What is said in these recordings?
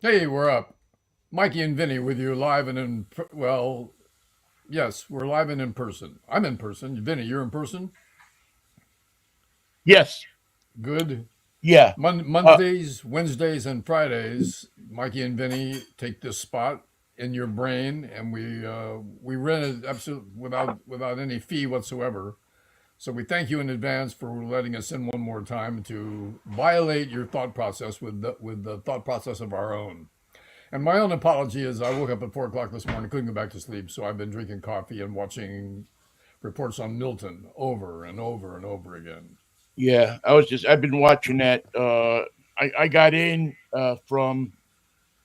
Hey, we're up. Mikey and Vinnie with you live and well, yes, we're live and in person. I'm in person. Vinnie, you're in person? Yes. Good. Yeah. Uh, Mondays, Wednesdays, and Fridays, Mikey and Vinnie take this spot in your brain, and we rent it absolutely without any fee whatsoever. So we thank you in advance for letting us in one more time to violate your thought process with the thought process of our own. And my own apology is I woke up at 4 o'clock this morning, couldn't go back to sleep, so I've been drinking coffee and watching reports on Milton over and over and over again. yeah. I've been watching that. I got in from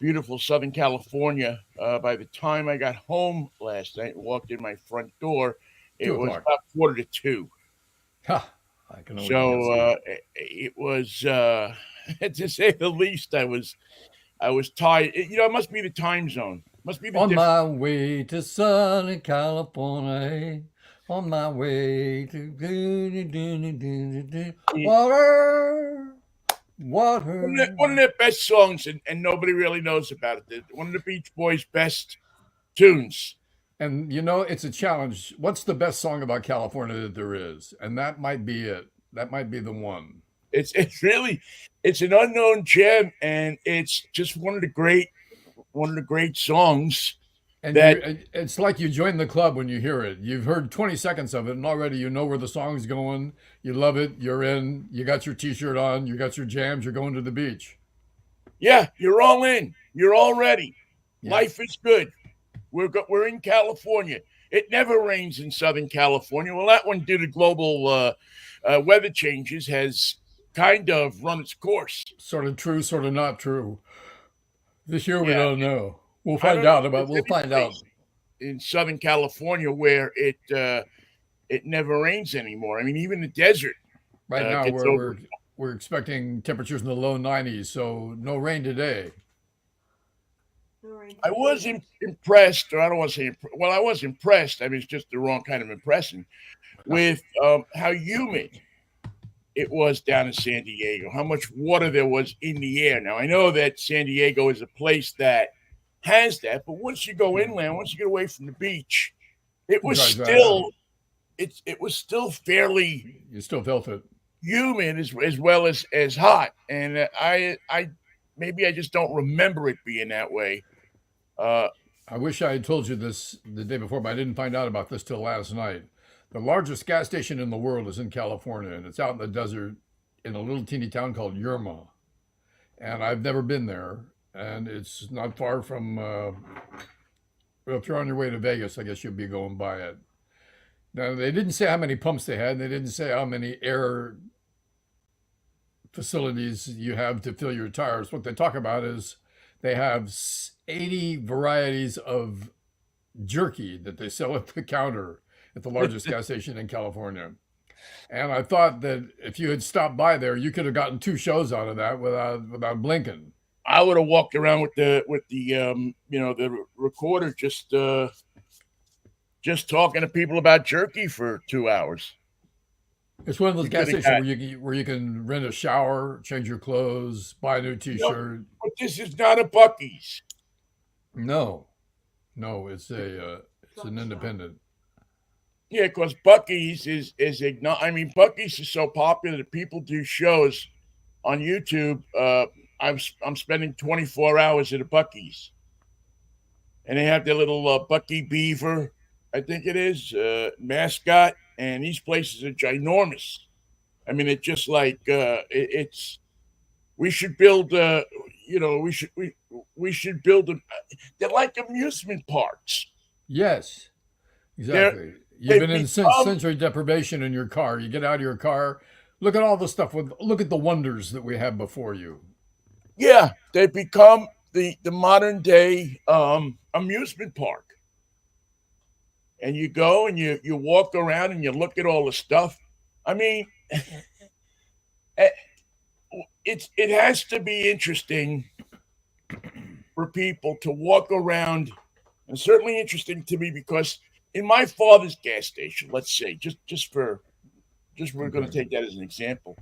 beautiful Southern California. By the time I got home last night and walked in my front door, Two it was o'clock. about quarter to two. Ha! I can only So guess. it was, to say the least, I was tired. It must be the time zone. Must be the On my difference. way to sunny California, on my way to water, One of water. their best songs, and nobody really knows about it. One of the Beach Boys' best tunes. And it's a challenge. What's the best song about California that there is? And that might be it. That might be the one. It's an unknown gem, and it's just one of the great songs And that it's like you join the club when you hear it. You've heard 20 seconds of it and already you know where the song's going. You love it. You're in. You got your t-shirt on. You got your jams. You're going to the beach. yeah, you're all in. You're all ready. Yeah. Life is good. We're in California. It never rains in Southern California. Well, that one due to global weather changes has kind of run its course. Sort of true, sort of not true. This year we Yeah, don't know. We'll I find don't know out if about there's we'll any find out place in Southern California where it never rains anymore. I mean, even the desert right now gets we're over. we're expecting temperatures in the low 90s, so no rain today. I was impressed, or I don't want to say, well, I was impressed. I mean, it's just the wrong kind of impression with how humid it was down in San Diego, how much water there was in the air. Now, I know that San Diego is a place that has that, but once you go inland, once you get away from the beach, it It was dries right out. still it was still fairly You still felt it. humid as well as hot, and I maybe I just don't remember it being that way. Uh, I wish I had told you this the day before, but I didn't find out about this till last night. The largest gas station in the world is in California, and it's out in the desert in a little teeny town called Yerma. And I've never been there, and it's not far from. Well, if you're on your way to Vegas, I guess you'll be going by it. Now they didn't say how many pumps they had. And they didn't say how many air facilities you have to fill your tires. What they talk about is they have 80 varieties of jerky that they sell at the counter at the largest gas station in California. And I thought that if you had stopped by there, you could have gotten two shows out of that without blinking. I would have walked around with the recorder just talking to people about jerky for 2 hours. It's one of those You could gas have stations got where you can rent a shower, change your clothes, buy a new you know, T-shirt. but this is not a Bucky's. No, no, it's an independent. Yeah, because Bucky's I mean, Bucky's is so popular that people do shows on YouTube. I'm spending 24 hours at a Bucky's, and they have their little Bucky Beaver, I think it is, mascot, and these places are ginormous. I mean, it's just like it's. We should build. We should build. They're like amusement parks. Yes, They're exactly. You've they've been in become sensory deprivation in your car. You get out of your car, look at the wonders that we have before you. yeah, they've become the modern day amusement park. And you go and you walk around and you look at all the stuff. I mean, eh, it has to be interesting for people to walk around, and certainly interesting to me because in my father's gas station, let's say, just we're going to Okay. take that as an example.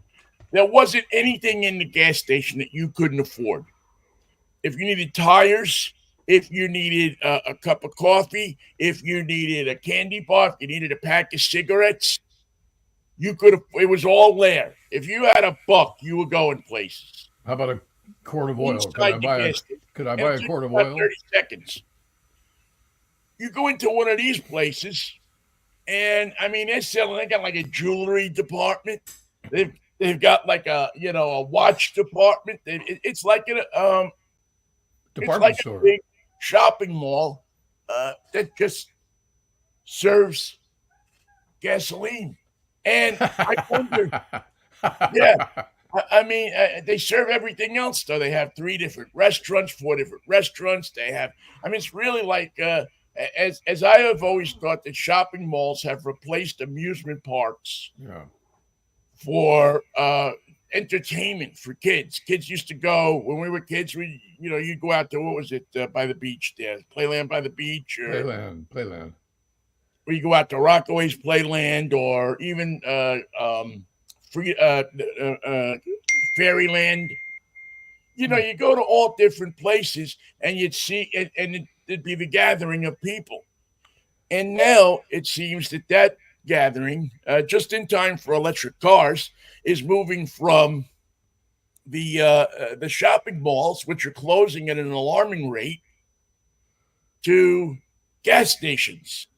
There wasn't anything in the gas station that you couldn't afford. if you needed tires, if you needed a cup of coffee, if you needed a candy bar, if you needed a pack of cigarettes, you could have. It was all there. If you had a buck, you were going places How about a quart of oil? inside the gas station. Could I It'll buy a take quart you of about oil? 30 seconds. You go into one of these places, and I mean, they're selling. They got like a jewelry department. They've got like a watch department. It's like it's like Department a store. big shopping mall that just serves gasoline. And I wonder, yeah, I mean, they serve everything else. Though they have 3 different restaurants, 4 different restaurants. They have, I mean, it's really like as I have always thought that shopping malls have replaced amusement parks Yeah. for entertainment for kids. Kids used to go when we were kids. You'd go out to, what was it, by the beach there, Playland by the beach, or Playland. you go out to Rockaway's Playland, or even free Fairyland. You go to all different places, and you'd see, and it'd be the gathering of people. And now it seems that gathering, just in time for electric cars, is moving from the shopping malls, which are closing at an alarming rate, to gas stations.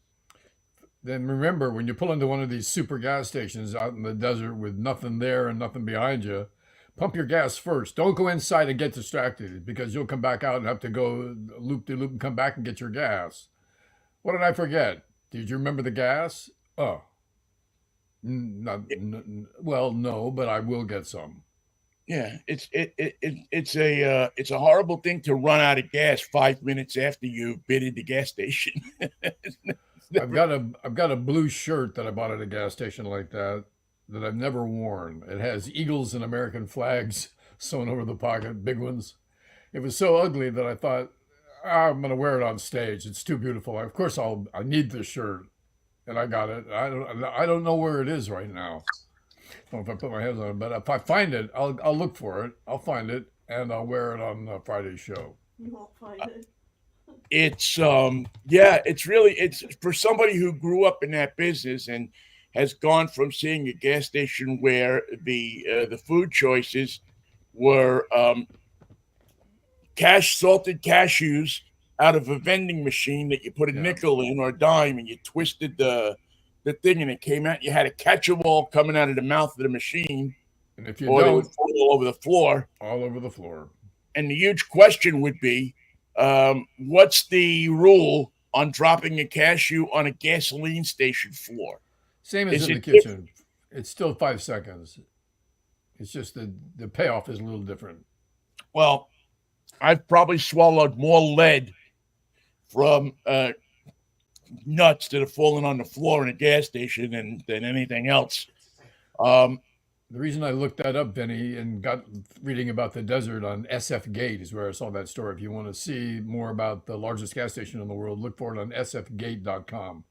Then remember, when you pull into one of these super gas stations out in the desert with nothing there and nothing behind you, pump your gas first. Don't go inside and get distracted, because you'll come back out and have to go loop de loop and come back and get your gas. What did I forget? Did you remember the gas? Oh, well, no, but I will get some. Yeah, it's a horrible thing to run out of gas 5 minutes after you've been in the gas station. I've got a blue shirt that I bought at a gas station like that I've never worn. It has eagles and American flags sewn over the pocket, big ones. It was so ugly that I thought, I'm gonna wear it on stage. It's too beautiful. Of course, I need this shirt, and I got it. I don't know where it is right now. I don't know if I put my hands on it, but if I find it, I'll look for it. I'll find it, and I'll wear it on Friday's show. You won't find it. It's for somebody who grew up in that business and has gone from seeing a gas station where the food choices were salted cashews out of a vending machine that you put a nickel in or a dime, and you twisted the thing and it came out. You had a catch-a-ball coming out of the mouth of the machine, and if you or don't, it would fall all over the floor. All over the floor. And the huge question would be, what's the rule on dropping a cashew on a gasoline station floor? Same as in the kitchen. It's still 5 seconds. It's just the payoff is a little different. Well, I've probably swallowed more lead from nuts that have fallen on the floor in a gas station than anything else. The reason I looked that up, Vinnie, and got reading about the desert on SF Gate is where I saw that story. If you want to see more about the largest gas station in the world, look for it on sfgate.com.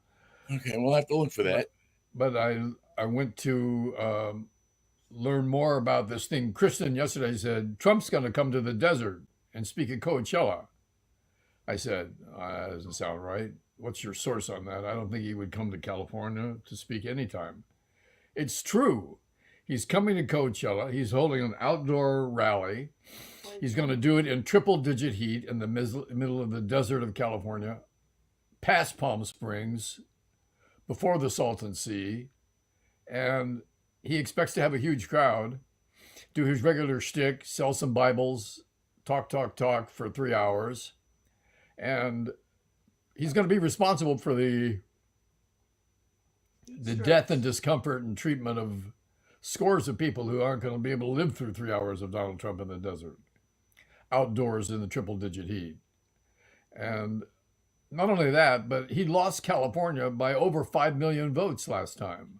Okay, we'll have to look for that. But I went to learn more about this thing. Kristen yesterday said, Trump's going to come to the desert and speak at Coachella. I said, that doesn't sound right. What's your source on that? I don't think he would come to California to speak anytime. It's true. He's coming to Coachella. He's holding an outdoor rally. He's going to do it in triple-digit heat in the middle of the desert of California, past Palm Springs, before the Salton Sea. And he expects to have a huge crowd, do his regular shtick, sell some Bibles, talk for 3 hours. And he's going to be responsible for the death and discomfort and treatment of scores of people who aren't going to be able to live through 3 hours of Donald Trump in the desert, outdoors in the triple-digit heat. And not only that, but he lost California by over 5 million votes last time.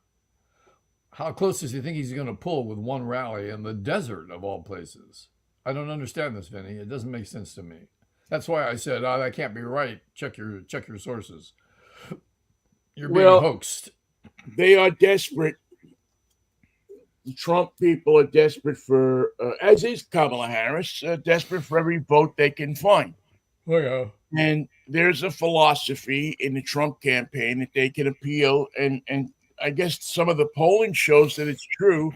How close does he think he's going to pull with one rally in the desert of all places? I don't understand this, Vinnie. It doesn't make sense to me. That's why I said, that can't be right. Check your sources. You're being hoaxed. They are desperate the Trump people are desperate for, as is Kamala Harris, desperate for every vote they can find. Oh yeah. And there's a philosophy in the Trump campaign that they can appeal, and I guess some of the polling shows that it's true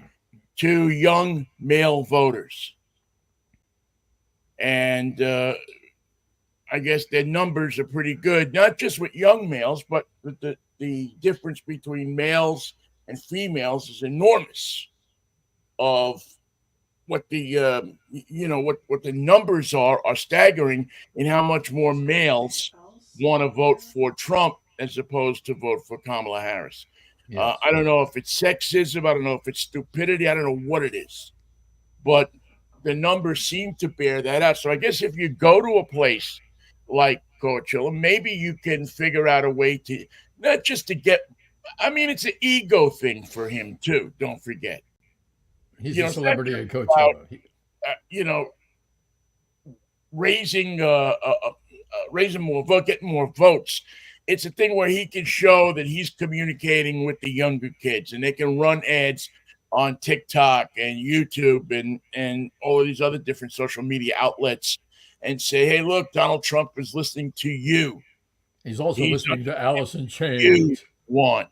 to young male voters. And I guess their numbers are pretty good, not just with young males, but the difference between males and females is enormous. Of what the what the numbers are staggering in how much more males want to vote for Trump as opposed to vote for Kamala Harris. Yes. I don't know if it's sexism. I don't know if it's stupidity. I don't know what it is, but the numbers seem to bear that out. So I guess if you go to a place like Coachella, maybe you can figure out a way to not just to get. I mean, it's an ego thing for him too. Don't forget. He's You a know, celebrity at about, Coachella. you know, raising raising more vote, getting more votes. It's a thing where he can show that he's communicating with the younger kids, and they can run ads on TikTok and YouTube and all of these other different social media outlets, and say, "Hey, look, Donald Trump is listening to you. He's also He's listening to Alice in you Chains. want."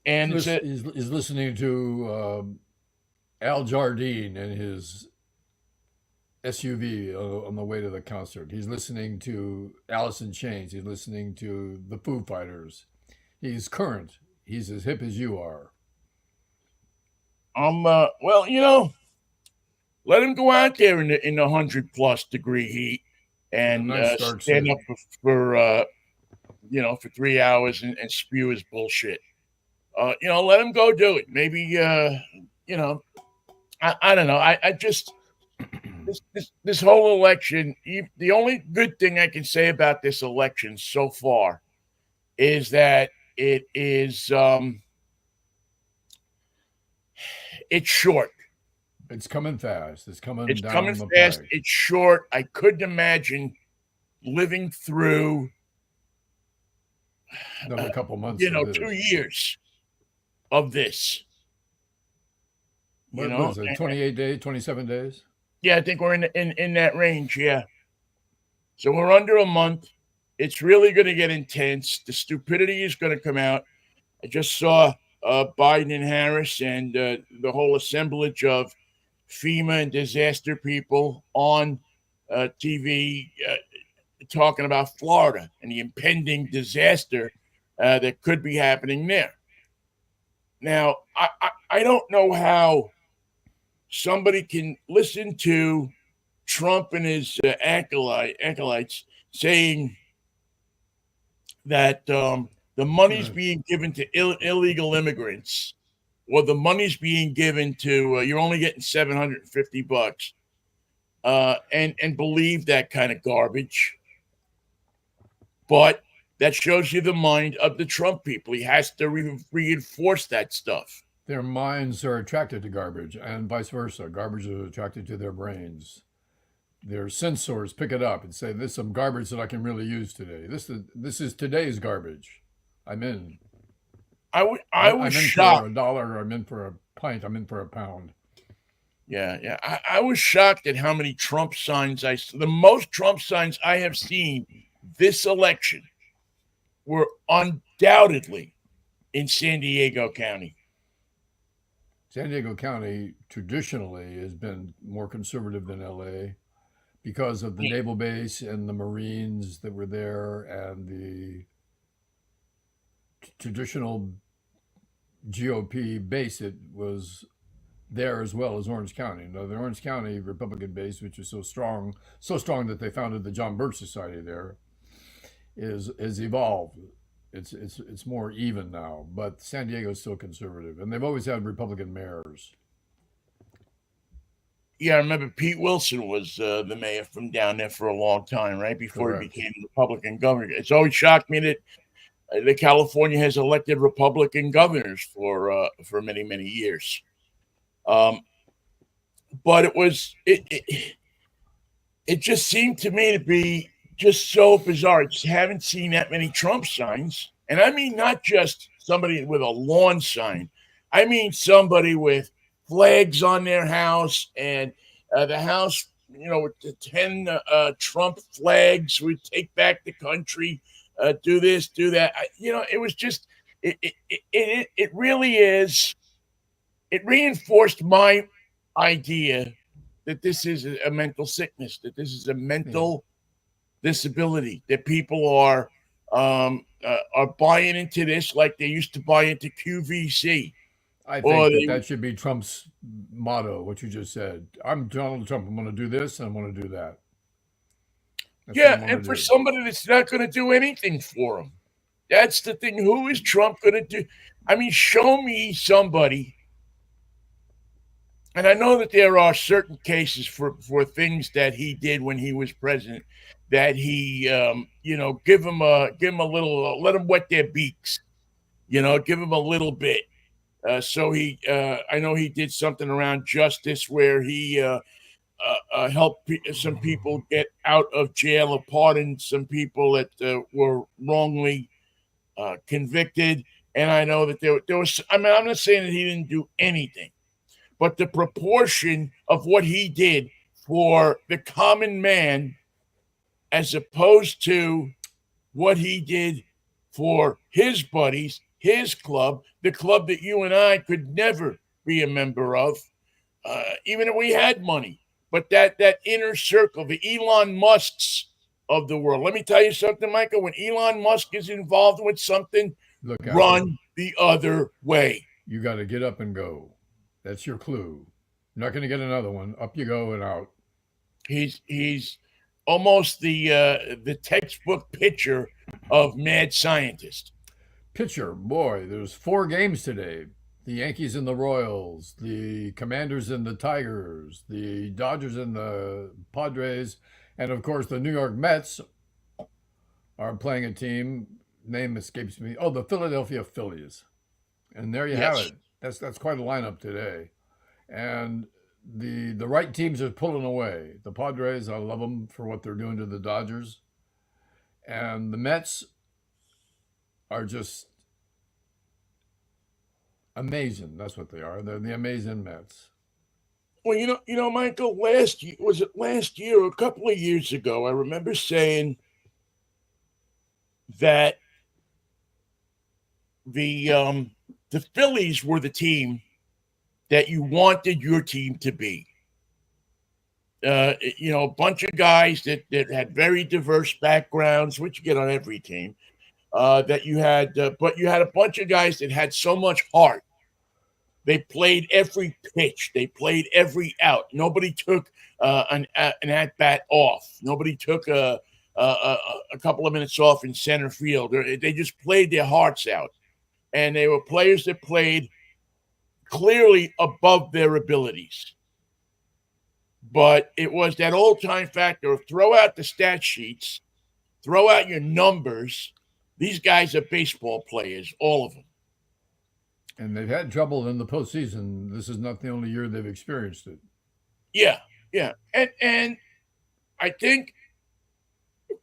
And He's, it's he's listening to Al Jardine and his SUV on the way to the concert. He's listening to Alice in Chains. He's listening to the Foo Fighters. He's current. He's as hip as you are. well, let him go out there in the 100+ degree heat and Nice Stark stand City. up for 3 hours and spew his bullshit. Let him go do it. Maybe I don't know. I just this whole election. The only good thing I can say about this election so far is that it's short. It's coming fast. It's coming It's down coming the fast. pike. It's short. I couldn't imagine living through Another couple months of this. 2 years of this. What was it? 28 days, 27 days? Yeah, I think we're in that range. Yeah. So we're under a month. It's really going to get intense. The stupidity is going to come out. I just saw Biden and Harris and the whole assemblage of FEMA and disaster people on TV talking about Florida and the impending disaster that could be happening there. Now, I don't know how somebody can listen to Trump and his acolytes saying that the money's being given to illegal immigrants, or the money's being given to you're only getting $750, and believe that kind of garbage. But that shows you the mind of the Trump people. He has to reinforce that stuff. Their minds are attracted to garbage, and vice versa. Garbage is attracted to their brains. Their sensors pick it up and say, "There's some garbage that I can really use today. This is today's garbage. I'm in. I was I'm in shocked. for $1. I'm in for a pint. I'm in for a pound." Yeah. I was shocked at how many Trump signs I saw. The most Trump signs I have seen this election were undoubtedly in San Diego County. San Diego County traditionally has been more conservative than LA because of the naval base and the Marines that were there and the traditional GOP base that was there as well as Orange County. Now, the Orange County Republican base, which is so strong that they founded the John Birch Society there, is evolved. It's more even now, but San Diego is still conservative, and they've always had Republican mayors. Yeah, I remember Pete Wilson was the mayor from down there for a long time, right before Correct. he became Republican governor. It's always shocked me that California has elected Republican governors for many years. But it just seemed to me to be just so bizarre. I just haven't seen that many Trump signs. And I mean, not just somebody with a lawn sign. I mean, somebody with flags on their house, and the house, with the 10 Trump flags, would take back the country, do this, do that. It was just, it really is. It reinforced my idea that this is a mental sickness, that this is a mental disability, that people are buying into this like they used to buy into QVC. I Or think that they, that should be Trump's motto. What you just said. I'm Donald Trump. I'm going to do this and I'm going to do that. That's what I'm yeah, going and to for do. somebody that's not going to do anything for them, that's the thing. Who is Trump going to do? I mean, show me somebody. And I know that there are certain cases for things that he did when he was president, that he, give him a little, let them wet their beaks, give him a little bit. I know he did something around justice where he helped some people get out of jail or pardoned some people that were wrongly convicted. And I know that there was, I mean, I'm not saying that he didn't do anything, but the proportion of what he did for the common man as opposed to what he did for his buddies, his club, the club that you and I could never be a member of, even if we had money. But that inner circle, the Elon Musks of the world. Let me tell you something, Michael. When Elon Musk is involved with something, Look out. run the other way. You got to get up and go. That's your clue. You're not going to get another one. Up you go and out. He's almost the textbook picture of mad scientist. Pitcher, boy, there's 4 games today. The Yankees and the Royals, the Commanders and the Tigers, the Dodgers and the Padres, and of course the New York Mets are playing a team. Name escapes me. Oh, the Philadelphia Phillies. And there you have Yes. it. That's quite a lineup today. And the right teams are pulling away. The Padres, I love them for what they're doing to the Dodgers. And the Mets are just amazing. That's what they are. They're the amazing Mets. Well, Michael. Last year or a couple of years ago? I remember saying that the Phillies were the team that you wanted your team to be. A bunch of guys that had very diverse backgrounds, which you get on every team. That you had, but you had a bunch of guys that had so much heart. They played every pitch. They played every out. Nobody took an at bat off. Nobody took a couple of minutes off in center field. They just played their hearts out, and they were players that played clearly above their abilities. But it was that old time factor of throw out the stat sheets, throw out your numbers. These guys are baseball players, all of them. And they've had trouble in the postseason. This is not the only year they've experienced it. Yeah, yeah. And I think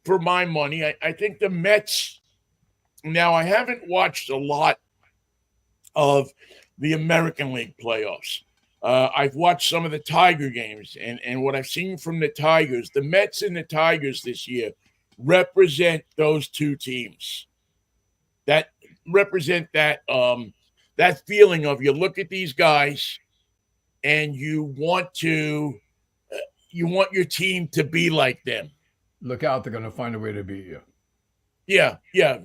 for my money, I think the Mets. Now, I haven't watched a lot of the American League playoffs. I've watched some of the Tiger games, and what I've seen from the Tigers, the Mets and the Tigers this year represent those two teams. That represent that feeling of you look at these guys and you want your team to be like them. Look out, they're going to find a way to beat you. Yeah, yeah.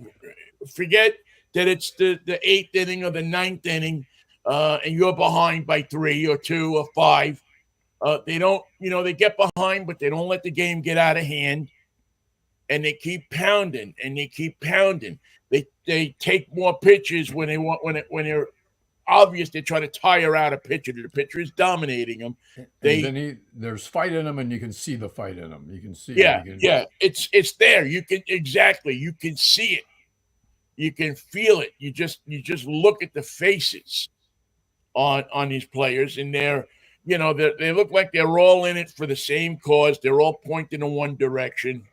Forget that it's the 8th inning or the 9th inning, and you're behind by 3 or 2 or 5. They don't, they get behind, but they don't let the game get out of hand, and they keep pounding and they keep pounding. They take more pitches when they're obvious they're trying to tire out a pitcher. The pitcher is dominating them. There's fight in them, and you can see the fight in them. You can see. Yeah, it. yeah. It's there. You can see it. You can feel it. You just look at the faces on these players, and they look like they're all in it for the same cause. They're all pointing in one direction.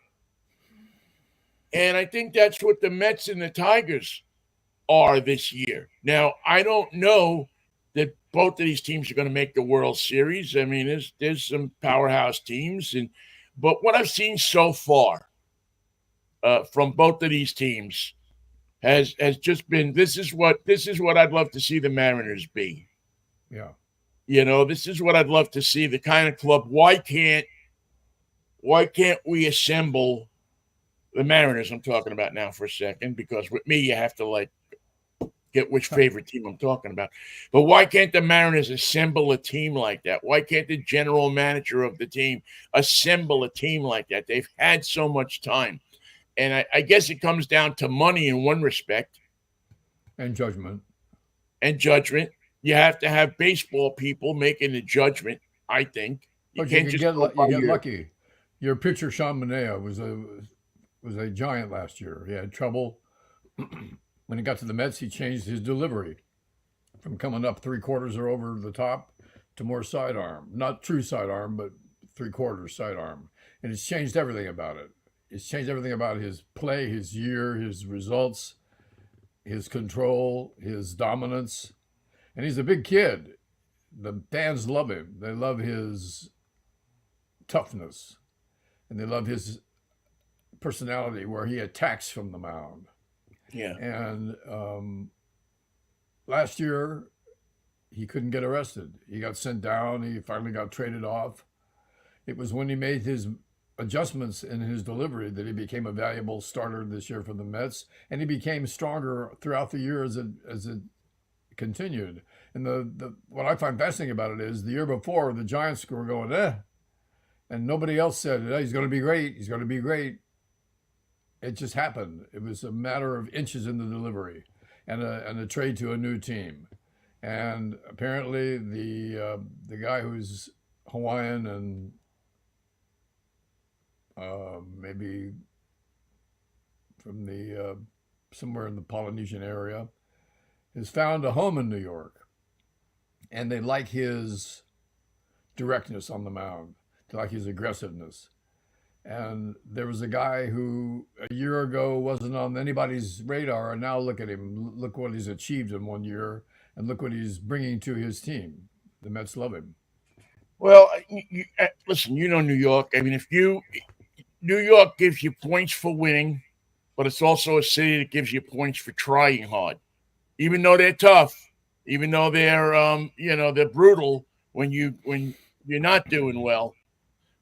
And I think that's what the Mets and the Tigers are this year. Now, I don't know that both of these teams are going to make the World Series. I mean, there's some powerhouse teams, but what I've seen so far from both of these teams has just been this is what I'd love to see the Mariners be. Yeah. This is what I'd love to see, the kind of club. Why can't we assemble the Mariners? I'm talking about now for a second, because with me you have to get which favorite team I'm talking about. But why can't the Mariners assemble a team like that? Why can't the general manager of the team assemble a team like that? They've had so much time. And I guess it comes down to money in one respect. And judgment. You have to have baseball people making the judgment, I think. You get lucky. Your pitcher, Sean Manaea, was a giant last year. He had trouble. When he got to the Mets, he changed his delivery from coming up 3/4 or over the top to more sidearm. Not true sidearm, but 3/4 sidearm. And it's changed everything about it. It's changed everything about his play, his year, his results, his control, his dominance. And he's a big kid. The fans love him. They love his toughness. And they love his personality where he attacks from the mound. Yeah. And last year, he couldn't get arrested. He got sent down. He finally got traded off. It was when he made his adjustments in his delivery that he became a valuable starter this year for the Mets, and he became stronger throughout the year as it continued. And the what I find fascinating about it is the year before the Giants were going and nobody else said he's going to be great. He's going to be great. It just happened. It was a matter of inches in the delivery, and a trade to a new team, and apparently the guy who's Hawaiian and maybe from the somewhere in the Polynesian area, has found a home in New York, and they like his directness on the mound. They like his aggressiveness. And there was a guy who a year ago wasn't on anybody's radar, and now look at him. Look what he's achieved in 1 year, and look what he's bringing to his team. The Mets love him. Well, listen, New York. I mean, New York gives you points for winning, but it's also a city that gives you points for trying hard. Even though they're tough, even though they're brutal when you're not doing well.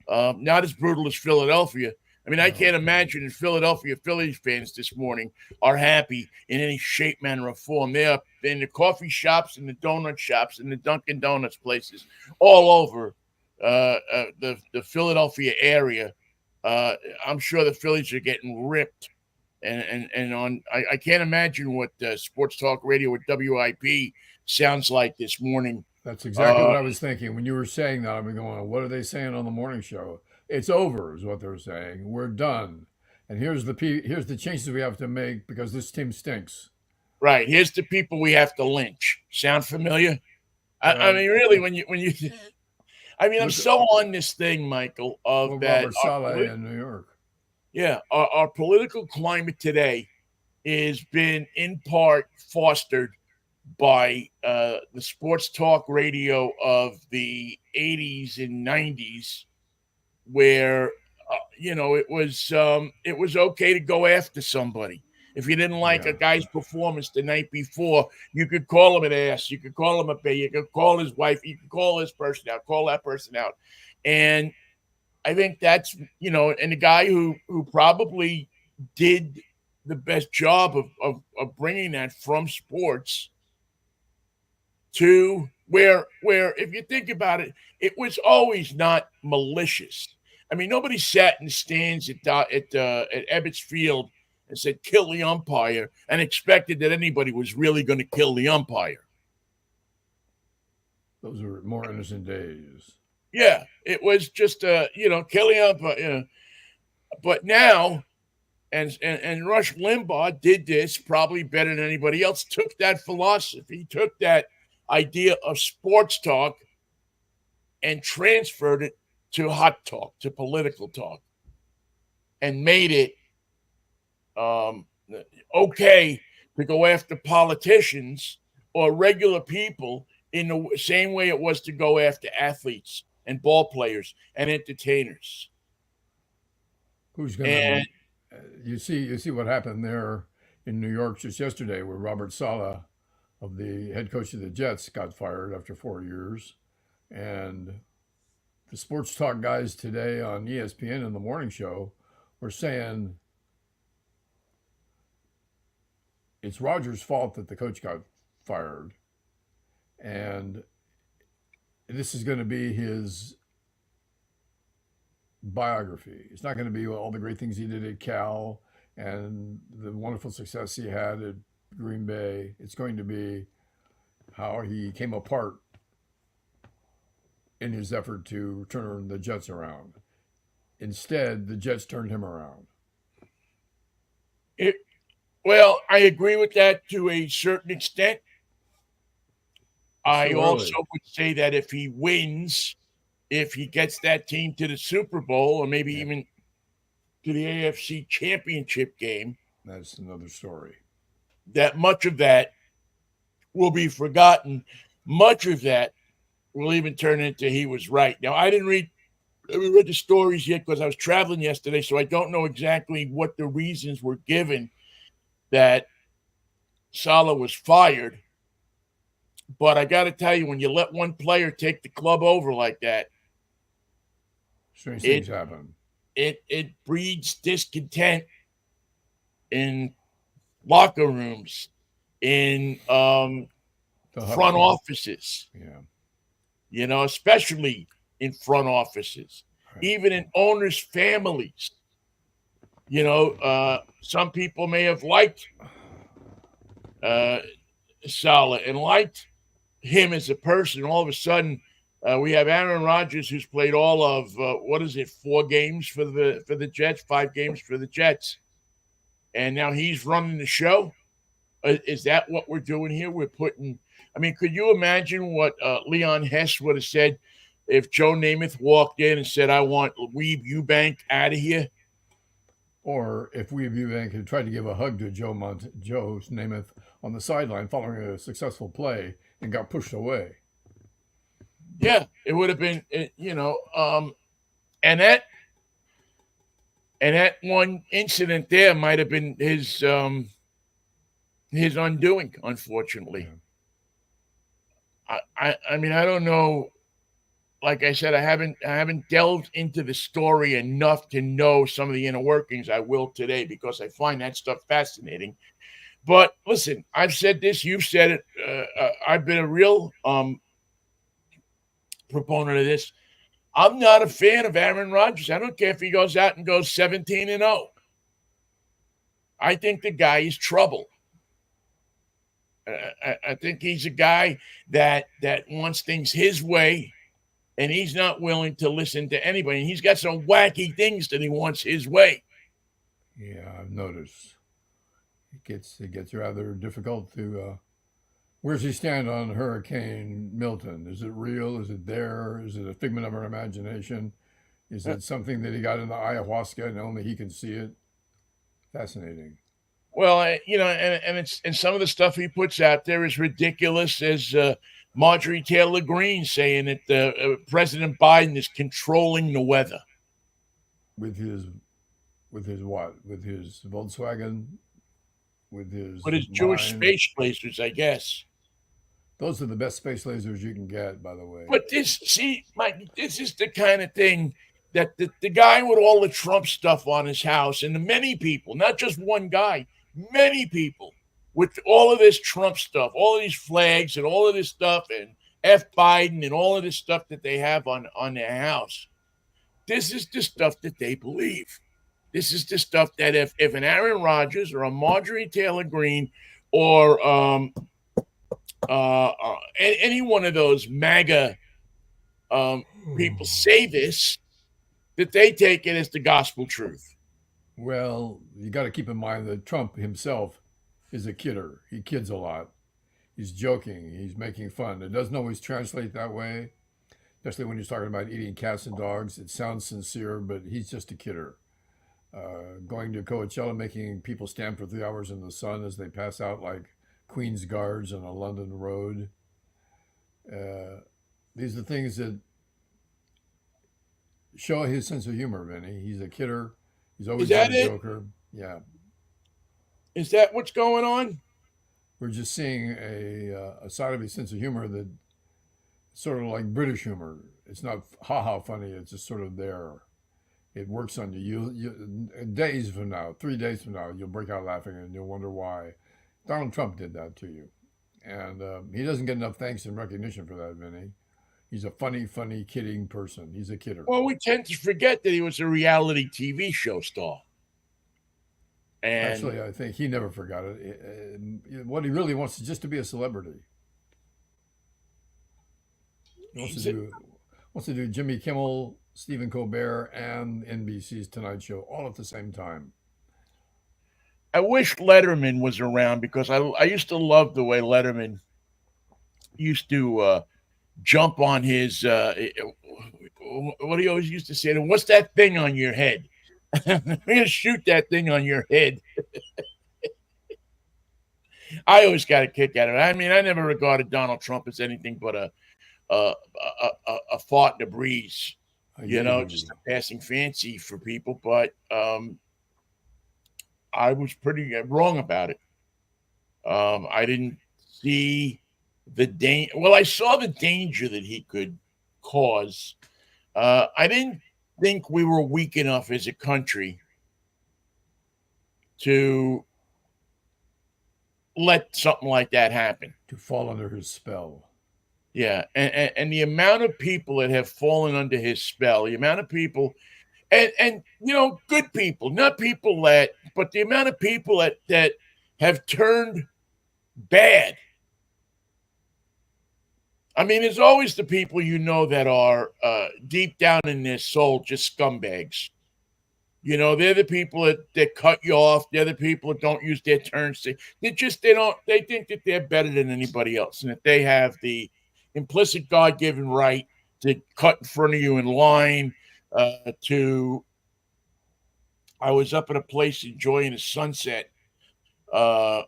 Not as brutal as Philadelphia. I mean, I can't imagine if Philadelphia Phillies fans this morning are happy in any shape, manner, or form. They are in the coffee shops and the donut shops and the Dunkin' Donuts places all over the Philadelphia area. I'm sure the Phillies are getting ripped. And I can't imagine what sports talk radio with WIP sounds like this morning. That's exactly what I was thinking. When you were saying that, I've been going, what are they saying on the morning show? It's over is what they're saying. We're done. And here's the changes we have to make because this team stinks. Right. Here's the people we have to lynch. Sound familiar? I mean, really, when you I mean, I'm so on this thing, Michael, of that. Robert Saleh in New York. Yeah. Our political climate today has been in part fostered by the sports talk radio of the 80s and 90s, where it was okay to go after somebody. If you didn't like a guy's performance the night before, you could call him an ass, you could call him a bay, you could call his wife, you could call this person out, call that person out. And I think that's and the guy who probably did the best job of bringing that from sports to where if you think about it, it was always not malicious. I mean, nobody sat in the stands at Ebbets Field and said, kill the umpire, and expected that anybody was really going to kill the umpire. Those were more innocent days. Yeah, it was just, kill the umpire. But now, and Rush Limbaugh did this probably better than anybody else, took that philosophy, took that idea of sports talk and transferred it to hot talk, to political talk, and made it okay to go after politicians or regular people in the same way it was to go after athletes and ball players and entertainers. Who's going And to? You see what happened there in New York just yesterday, where Robert Saleh, of the head coach of the Jets, got fired after 4 years, and the sports talk guys today on ESPN in the morning show were saying it's Rodgers' fault that the coach got fired, and this is going to be his biography. It's not going to be all the great things he did at Cal and the wonderful success he had at Green Bay. It's going to be how he came apart in his effort to turn the Jets around. Instead, the Jets turned him around. well, I agree with that to a certain extent. I So also early. would say that if he wins, if he gets that team to the Super Bowl or maybe Yeah, even to the AFC Championship game, that's another story. that much of that will be forgotten. Much of that will even turn into he was right. Now, I didn't read the stories yet because I was traveling yesterday, so I don't know exactly what the reasons were given that Saleh was fired. But I got to tell you, when you let one player take the club over like that, Strange things it happen. it breeds discontent in locker rooms, in The front huddle. offices, Yeah. especially in front offices, Right. even in owners' families. Some people may have liked uh, Saleh and liked him as a person. All of a sudden, we have Aaron Rodgers, who's played all of what is it, 4 games for the Jets, 5 games for the Jets, and now he's running the show. Is that what we're doing here? We're putting. I mean, could you imagine what Leon Hess would have said if Joe Namath walked in and said, "I want Weeb Eubank out of here"? Or if we Eubank had tried to give a hug to Joe Namath on the sideline following a successful play and got pushed away. Yeah, it would have been, and that one incident there might have been his undoing. Unfortunately, Yeah. I mean, I don't know. Like I said, I haven't delved into the story enough to know some of the inner workings. I will today because I find that stuff fascinating. But listen, I've said this, you've said it. I've been a real proponent of this. I'm not a fan of Aaron Rodgers. I don't care if he goes out and goes 17-0. I think the guy is trouble. I think he's a guy that wants things his way, and he's not willing to listen to anybody. And he's got some wacky things that he wants his way. Yeah, I've noticed. It gets rather difficult to. Where's he stand on Hurricane Milton? Is it real? Is it there? Is it a figment of our imagination? Is Uh, it something that he got in the ayahuasca and only he can see it? Fascinating. Well, and some of the stuff he puts out there is ridiculous. As Marjorie Taylor Greene saying that President Biden is controlling the weather. With his with his what? With his Volkswagen, with But his his Jewish mind. space lasers, I guess. Those are the best space lasers you can get, by the way. But Mike, this is the kind of thing that the guy with all the Trump stuff on his house, and the many people, not just one guy, many people with all of this Trump stuff, all of these flags and all of this stuff, and F Biden and all of this stuff that they have on their house. This is the stuff that they believe. This is the stuff that if an Aaron Rodgers or a Marjorie Taylor Greene or any one of those MAGA people say this, that they take it as the gospel truth. Well, you got to keep in mind that Trump himself is a kidder. He kids a lot. He's joking. He's making fun. It doesn't always translate that way, especially when he's talking about eating cats and dogs. It sounds sincere, but he's just a kidder. Going to Coachella, making people stand for 3 hours in the sun as they pass out like Queen's Guards on a London road. Uh, these are things that show his sense of humor, Vinny. He's a kidder. He's Is always been that a it? joker. Yeah, Is that what's going on? we're just seeing a side of his sense of humor that sort of like British humor. It's not ha ha funny. It's just sort of there. It works on you. Days from now, 3 days from now, you'll break out laughing and you'll wonder why. Donald Trump did that to you, and he doesn't get enough thanks and recognition for that, Vinny. He's a funny, kidding person. He's a kidder. Well, we tend to forget that he was a reality TV show star. And Actually, I think he never forgot it. What he really wants is just to be a celebrity. He wants to do Jimmy Kimmel, Stephen Colbert, and NBC's Tonight Show all at the same time. I wish Letterman was around because I used to love the way Letterman used to jump on his what he always used to say. What's that thing on your head? I'm gonna shoot that thing on your head. I always got a kick out of it. I mean, I never regarded Donald Trump as anything but a fart in the breeze, just a passing fancy for people. But I was pretty wrong about it. I didn't see the danger. Well, I saw the danger that he could cause. I didn't think we were weak enough as a country to let something like that happen. To fall under his spell. Yeah, and the amount of people that have fallen under his spell, the amount of people, and good people, not people but the amount of people that have turned bad. I mean, there's always the people that are deep down in their soul just scumbags. They're the people that cut you off. They're the people that don't use their turns. They think that they're better than anybody else and that they have the implicit God-given right to cut in front of you in line. I was up at a place enjoying a sunset the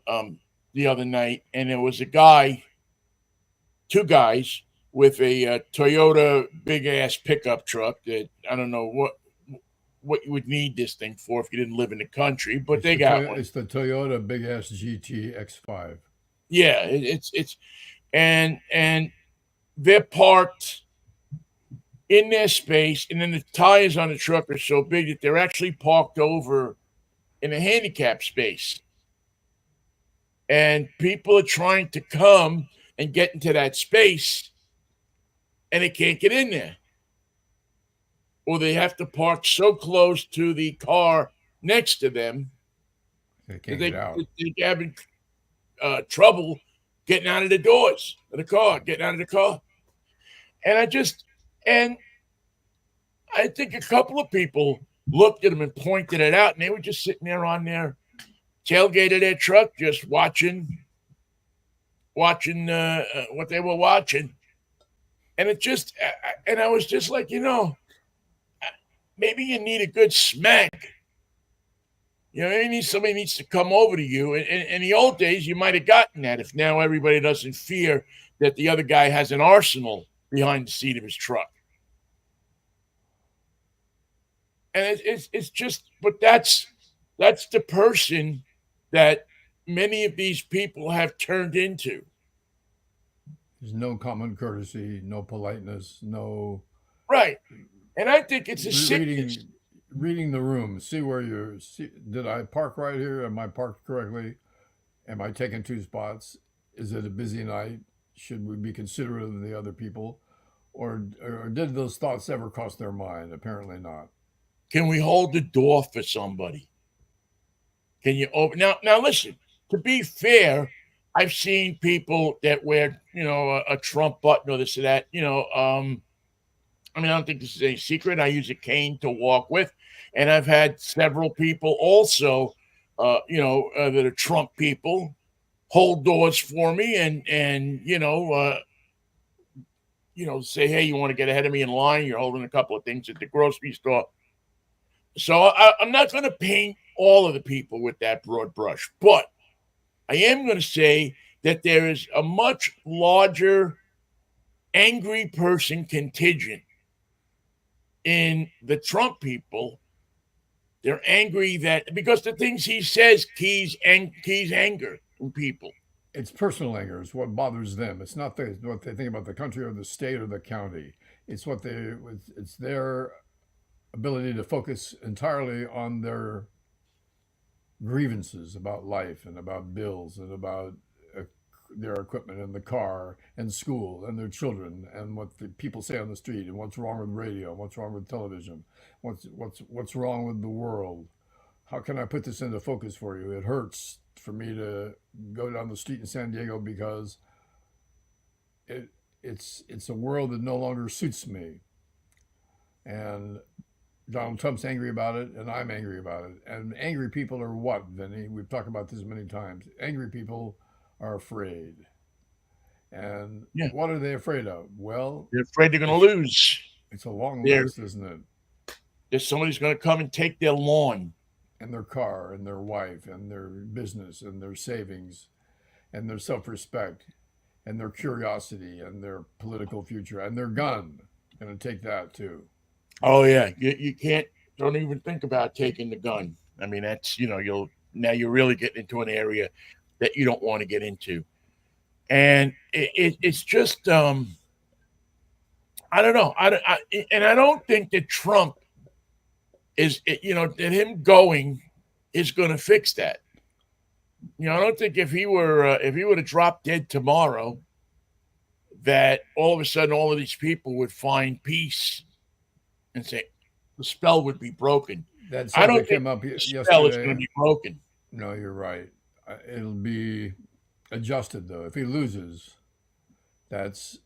other night, and there was two guys with a Toyota big ass pickup truck that I don't know what you would need this thing for if you didn't live in the country, but they got one. It's the Toyota big ass GT X5. Yeah, it's and they're parked in their space, and then the tires on the truck are so big that they're actually parked over in a handicap space. And people are trying to come and get into that space, and they can't get in there. Or they have to park so close to the car next to them they can't get out. They're having trouble getting out of the doors of the car, getting out of the car. And I think a couple of people looked at them and pointed it out, and they were just sitting there on their tailgate of their truck, just watching what they were watching. And I was just like, maybe you need a good smack. Maybe somebody needs to come over to you. And in the old days, you might have gotten that if now everybody doesn't fear that the other guy has an arsenal behind the seat of his truck. And it's just, but that's the person that many of these people have turned into. There's no common courtesy, no politeness, no. Right. And I think it's a sickness. Reading the room, see where did I park right here? Am I parked correctly? Am I taking two spots? Is it a busy night? Should we be considerate of the other people? Or did those thoughts ever cross their mind? Apparently not. Can we hold the door for somebody? Can you open? Now listen, to be fair, I've seen people that wear, a Trump button or this or that, I don't think this is a secret. I use a cane to walk with. And I've had several people also, that are Trump people hold doors for me and say, hey, you want to get ahead of me in line? You're holding a couple of things at the grocery store. So I'm not going to paint all of the people with that broad brush, but I am going to say that there is a much larger angry person contingent in the Trump people. They're angry that because the things he says keys anger in people. It's personal anger. It's what bothers them. It's not what they think about the country or the state or the county. It's what they. It's their ability to focus entirely on their grievances about life and about bills and about their equipment and the car and school and their children and what the people say on the street and what's wrong with radio, what's wrong with television, what's wrong with the world. How can I put this into focus for you? It hurts for me to go down the street in San Diego because it's a world that no longer suits me. And Donald Trump's angry about it, and I'm angry about it. And angry people are what, Vinny? We've talked about this many times. Angry people are afraid. And Yeah. what are they afraid of? Well, They're afraid they're going to lose. it's a long They're- list, isn't it? There's somebody's going to come and take their lawn. And their car, and their wife, and their business, and their savings, and their self respect, and their curiosity, and their political future, and their gun. Going to take that too. Oh yeah, you don't even think about taking the gun. I mean, that's you're really getting into an area that you don't want to get into, and it's just I don't know. I don't think that Trump is that him going is going to fix that. I don't think if he were to drop dead tomorrow, that all of a sudden all of these people would find peace and say the spell would be broken. That I don't subject think came up the spell is yesterday. going to be broken. No, you're right. It'll be adjusted, though. If he loses, that's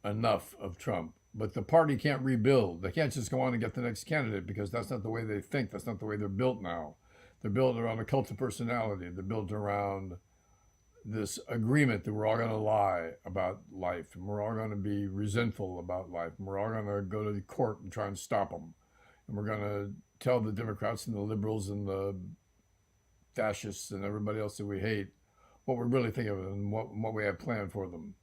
enough of Trump. But the party can't rebuild. They can't just go on and get the next candidate because that's not the way they think. That's not the way they're built now. They're built around a cult of personality. They're built around this agreement that we're all going to lie about life and we're all going to be resentful about life and we're all going to go to the court and try and stop them. And we're going to tell the Democrats and the liberals and the fascists and everybody else that we hate what we really think of it and what we have planned for them.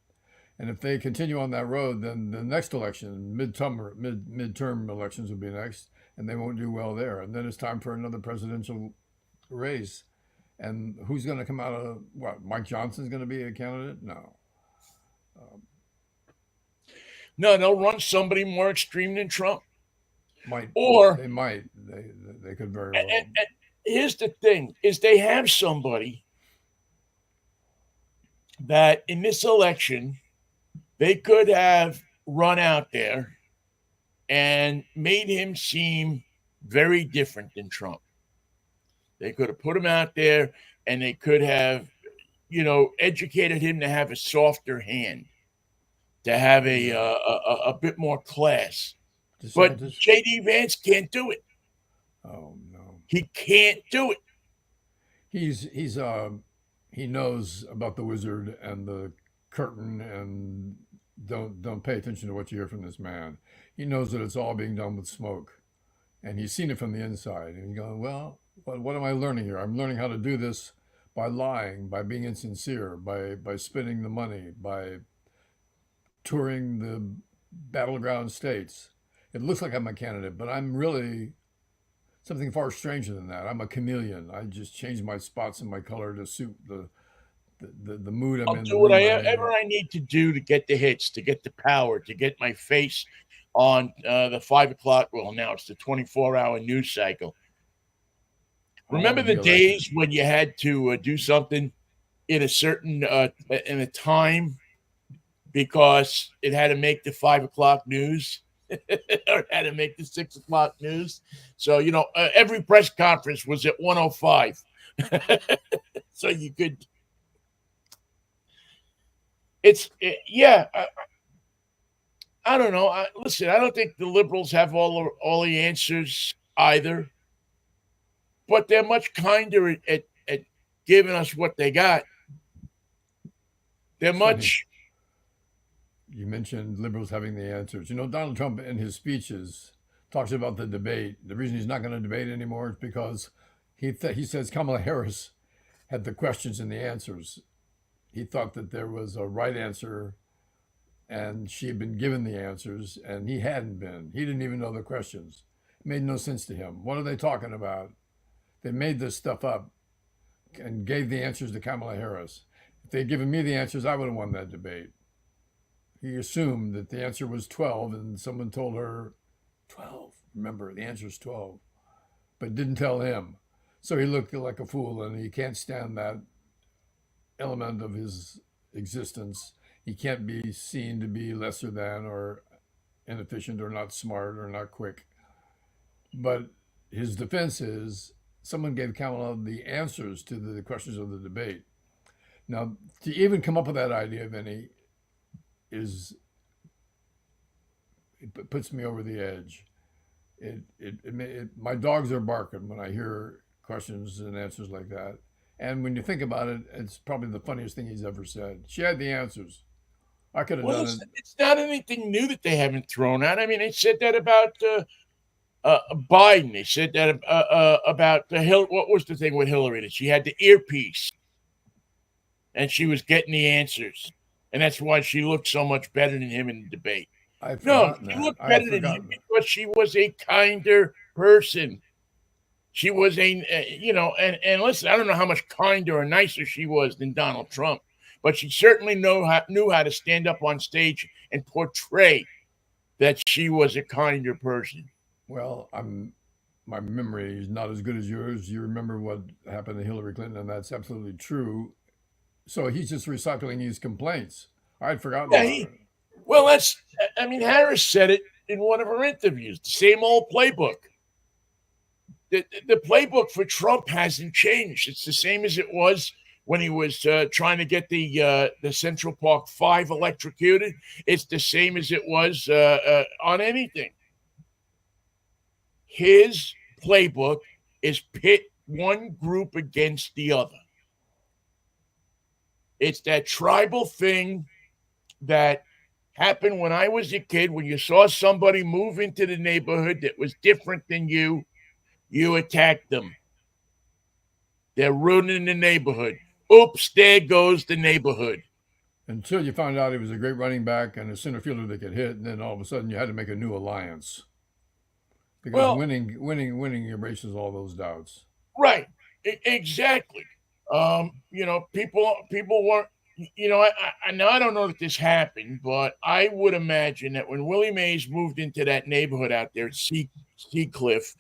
And if they continue on that road, then the next election, midterm elections will be next, and they won't do well there. And then it's time for another presidential race. And who's going to come out of what? Mike Johnson's going to be a candidate? No. No, they'll run somebody more extreme than Trump. Might Or they might they could very well. and here's the thing: is they have somebody that in this election they could have run out there and made him seem very different than Trump. They could have put him out there and they could have, educated him to have a softer hand, to have a bit more class. But J.D. Vance can't do it. Oh no, he can't do it. He knows about the wizard and the curtain, and don't pay attention to what you hear from this man. He knows that it's all being done with smoke, and he's seen it from the inside. And he's going, well, what am I learning here? I'm learning how to do this by lying, by being insincere, by spending the money, by touring the battleground states. It looks like I'm a candidate, but I'm really something far stranger than that. I'm a chameleon. I just change my spots and my color to suit the mood I'm in. I'll do whatever I need to do to get the hits, to get the power, to get my face on the 5 o'clock. Well, now it's the 24-hour news cycle. Remember the days when you had to do something in a certain in a time because it had to make the 5 o'clock news or it had to make the 6 o'clock news? So, every press conference was at 1:05. So you could. I don't know. Listen, I don't think the liberals have all the answers either, but they're much kinder at giving us what they got. They're much. You mentioned liberals having the answers. Donald Trump in his speeches talks about the debate. The reason he's not going to debate anymore is because he says Kamala Harris had the questions and the answers. He thought that there was a right answer and she had been given the answers, and he hadn't been. He didn't even know the questions. It made no sense to him. What are they talking about? They made this stuff up and gave the answers to Kamala Harris. If they'd given me the answers, I would have won that debate. He assumed that the answer was 12, and someone told her 12. Remember, the answer is 12, but didn't tell him. So he looked like a fool, and he can't stand that element of his existence. He can't be seen to be lesser than or inefficient or not smart or not quick. But his defense is someone gave Kamala the answers to the questions of the debate. Now, to even come up with that idea, Vinny, it puts me over the edge. My dogs are barking when I hear questions and answers like that. And when you think about it, it's probably the funniest thing he's ever said. She had the answers. I could have Well, done it. it's not anything new that they haven't thrown out. I mean, they said that about Biden. They said that about the Hill. What was the thing with Hillary? That she had the earpiece, and she was getting the answers, and that's why she looked so much better than him in the debate. I had No, forgotten she that. looked I had better than him forgotten that. because she was a kinder person. She was and listen, I don't know how much kinder or nicer she was than Donald Trump, but she certainly knew how to stand up on stage and portray that she was a kinder person. Well, my memory is not as good as yours. You remember what happened to Hillary Clinton, and that's absolutely true. So he's just recycling his complaints. I had forgotten Yeah, about it. well, I mean, Harris said it in one of her interviews, the same old playbook. The playbook for Trump hasn't changed. It's the same as it was when he was trying to get the Central Park 5 electrocuted. It's the same as it was on anything. His playbook is pit one group against the other. It's that tribal thing that happened when I was a kid. When you saw somebody move into the neighborhood that was different than you attacked them. They're ruining the neighborhood. Oops, there goes the neighborhood. Until you found out he was a great running back and a center fielder that could hit, and then all of a sudden you had to make a new alliance because Well, winning erases all those doubts. right, exactly. People weren't. Now I don't know that this happened, but I would imagine that when Willie Mays moved into that neighborhood out there at Seacliff,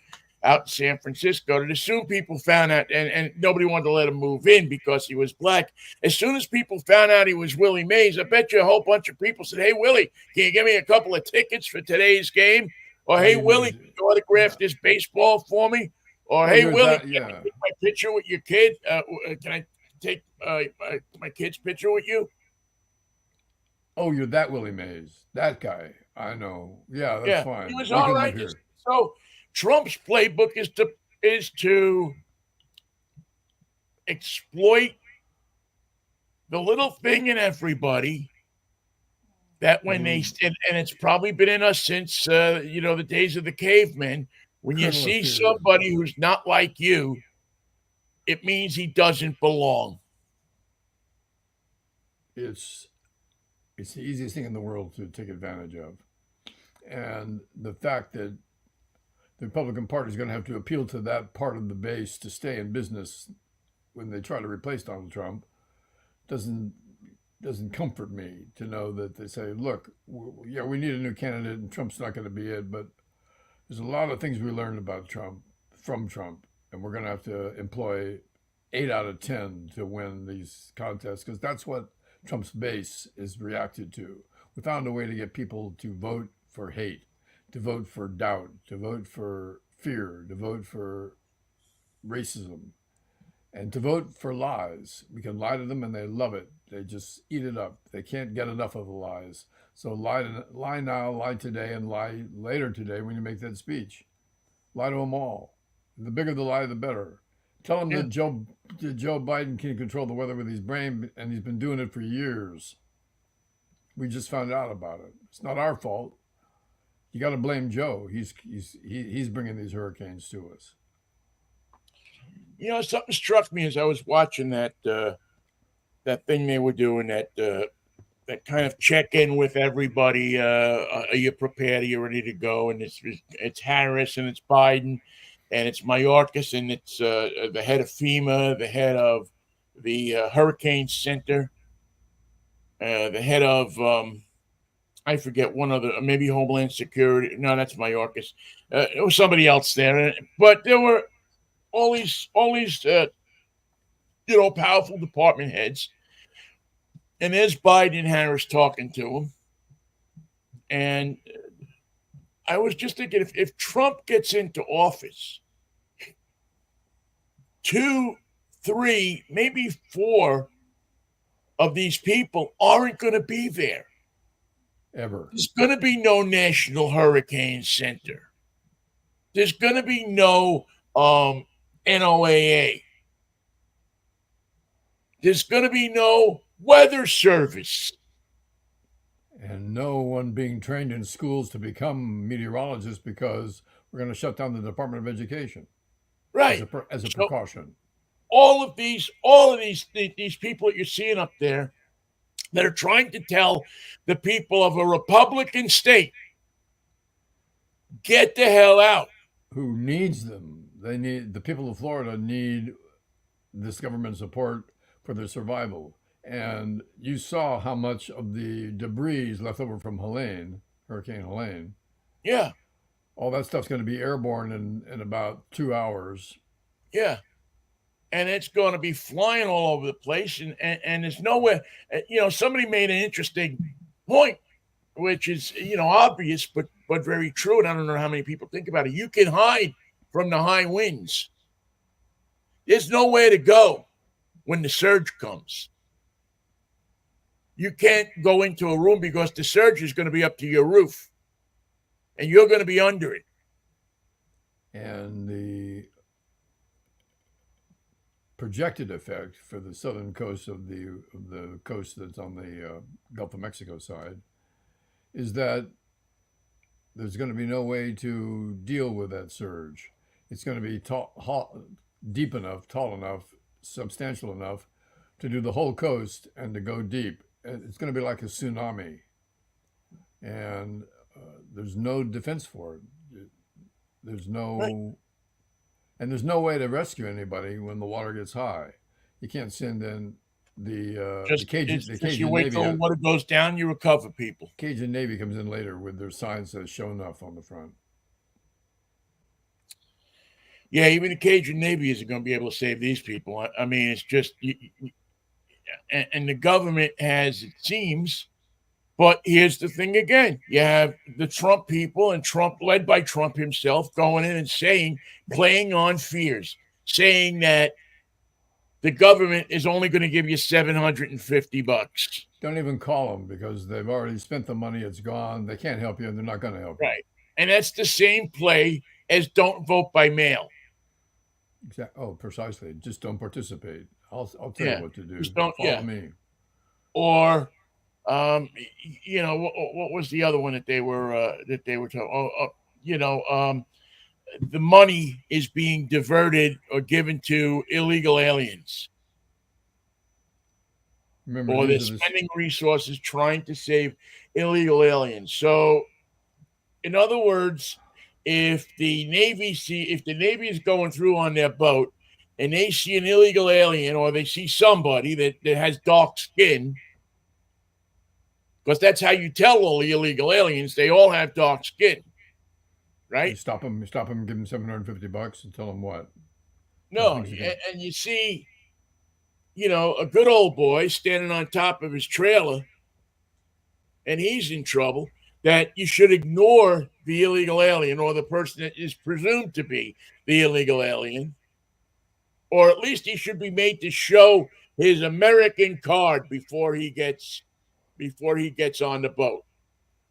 out in San Francisco, that as soon people found out, and nobody wanted to let him move in because he was black. As soon as people found out he was Willie Mays, I bet you a whole bunch of people said, "Hey, Willie, can you give me a couple of tickets for today's game?" Or, Well, "Hey, he Willie, was, can you autograph yeah. this baseball for me?" Or, Well, "Hey, he was Willie, that, can I yeah. take my picture with your kid? Can I take my kid's picture with you?" Oh, you're that Willie Mays, that guy. I know. Yeah, that's Yeah, he fine. was We all can right. live here. So Trump's playbook is to exploit the little thing in everybody that when they The and it's probably been in us since the days of the cavemen. When you kernel of see fear. somebody who's not like you, it means he doesn't belong. It's it's the easiest thing in the world to take advantage of, and the fact that the Republican Party is going to have to appeal to that part of the base to stay in business when they try to replace Donald Trump doesn't doesn't comfort me to know that they say, look, yeah, we need a new candidate, and Trump's not going to be it, but there's a lot of things we learned about Trump from Trump, and we're going to have to employ 8 out of 10 to win these contests because that's what Trump's base is reacted to. We found a way to get people to vote for hate, to vote for doubt, to vote for fear, to vote for racism, and to vote for lies. We can lie to them and they love it. They just eat it up. They can't get enough of the lies. So lie now, lie today, and lie later today when you make that speech. Lie to them all. The bigger the lie, the better. Tell them Yeah. that Joe Biden can control the weather with his brain, and he's been doing it for years. We just found out about it. It's not our fault. You got to blame Joe. He's bringing these hurricanes to us. Something struck me as I was watching that thing they were doing, that that kind of check in with everybody. Are you prepared? Are you ready to go? And it's Harris and it's Biden and it's Mayorkas and it's the head of FEMA, the head of the Hurricane Center, the head of I forget one other, maybe Homeland Security. No, that's Mayorkas. It was somebody else there, but there were all these powerful department heads, and there's Biden and Harris talking to him. And I was just thinking, if Trump gets into office, 2, 3, maybe 4 of these people aren't going to be there. Ever. There's going to be no National Hurricane Center. There's going to be no NOAA. There's going to be no weather service. And no one being trained in schools to become meteorologists because we're going to shut down the Department of Education. Right. As a precaution. All of these people that you're seeing up there that are trying to tell the people of a Republican state, get the hell out. Who needs them? The people of Florida need this government support for their survival. And you saw how much of the debris left over from Hurricane Helene. Yeah. All that stuff's going to be airborne in about 2 hours. Yeah. And it's going to be flying all over the place. And there's nowhere, somebody made an interesting point, which is, obvious, but very true. And I don't know how many people think about it. You can hide from the high winds. There's nowhere to go when the surge comes. You can't go into a room because the surge is going to be up to your roof. And you're going to be under it. And the projected effect for the southern coast of the coast that's on the Gulf of Mexico side is that there's going to be no way to deal with that surge. It's going to be deep enough, tall enough, substantial enough to do the whole coast and to go deep. It's going to be like a tsunami, and there's no defense for it. There's no, Right. And there's no way to rescue anybody when the water gets high. You can't send in the Cajun you wait Navy. till the water goes down, you recover people. Cajun Navy comes in later with their sign says "Show enough" on the front. Yeah, even the Cajun Navy isn't going to be able to save these people. I mean, it's just, and the government has, it seems. But here's the thing again. You have the Trump people and Trump, led by Trump himself, going in and playing on fears, saying that the government is only going to give you $750. Don't even call them because they've already spent the money. It's gone. They can't help you, and they're not going to help you. Right. And that's the same play as don't vote by mail. Exactly. Oh, precisely. Just don't participate. I'll tell you what to do. Just don't follow me. Or what was the other one that they were talking? The money is being diverted or given to illegal aliens. Remember, or they're spending resources trying to save illegal aliens. So, in other words, if the Navy is going through on their boat and they see an illegal alien or they see somebody that has dark skin, because that's how you tell all the illegal aliens, they all have dark skin, right? You stop them, give them $750 and tell them what? No, and you see, a good old boy standing on top of his trailer and he's in trouble, that you should ignore the illegal alien or the person that is presumed to be the illegal alien, or at least he should be made to show his American card before he gets on the boat.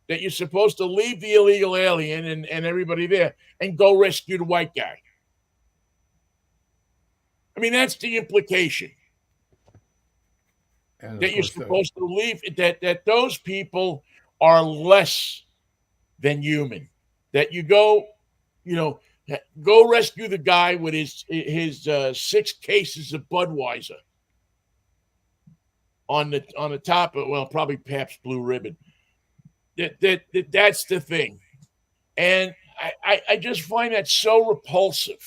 That you're supposed to leave the illegal alien and everybody there and go rescue the white guy. I mean, that's the implication. And that you're supposed to leave, that those people are less than human. That you go rescue the guy with his 6 cases of Budweiser. on the top of, well, probably Pabst Blue Ribbon. That's the thing, and I just find that so repulsive.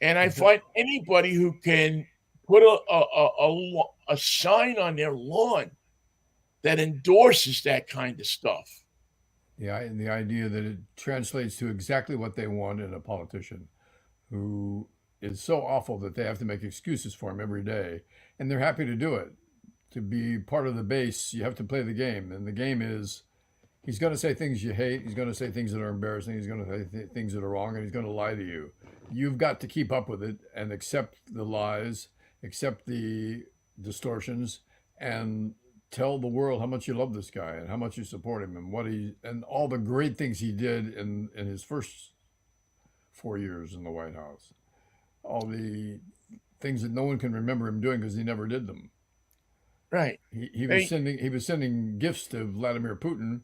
And I find anybody who can put a sign on their lawn that endorses that kind of stuff. Yeah, and the idea that it translates to exactly what they want in a politician who is so awful that they have to make excuses for him every day, and they're happy to do it. To be part of the base, you have to play the game, and the game is he's going to say things you hate. He's going to say things that are embarrassing. He's going to say things that are wrong, and he's going to lie to you. You've got to keep up with it and accept the lies, accept the distortions, and tell the world how much you love this guy and how much you support him and what he and all the great things he did in his first 4 years in the White House. All the things that no one can remember him doing because he never did them. Right. He was sending gifts to Vladimir Putin,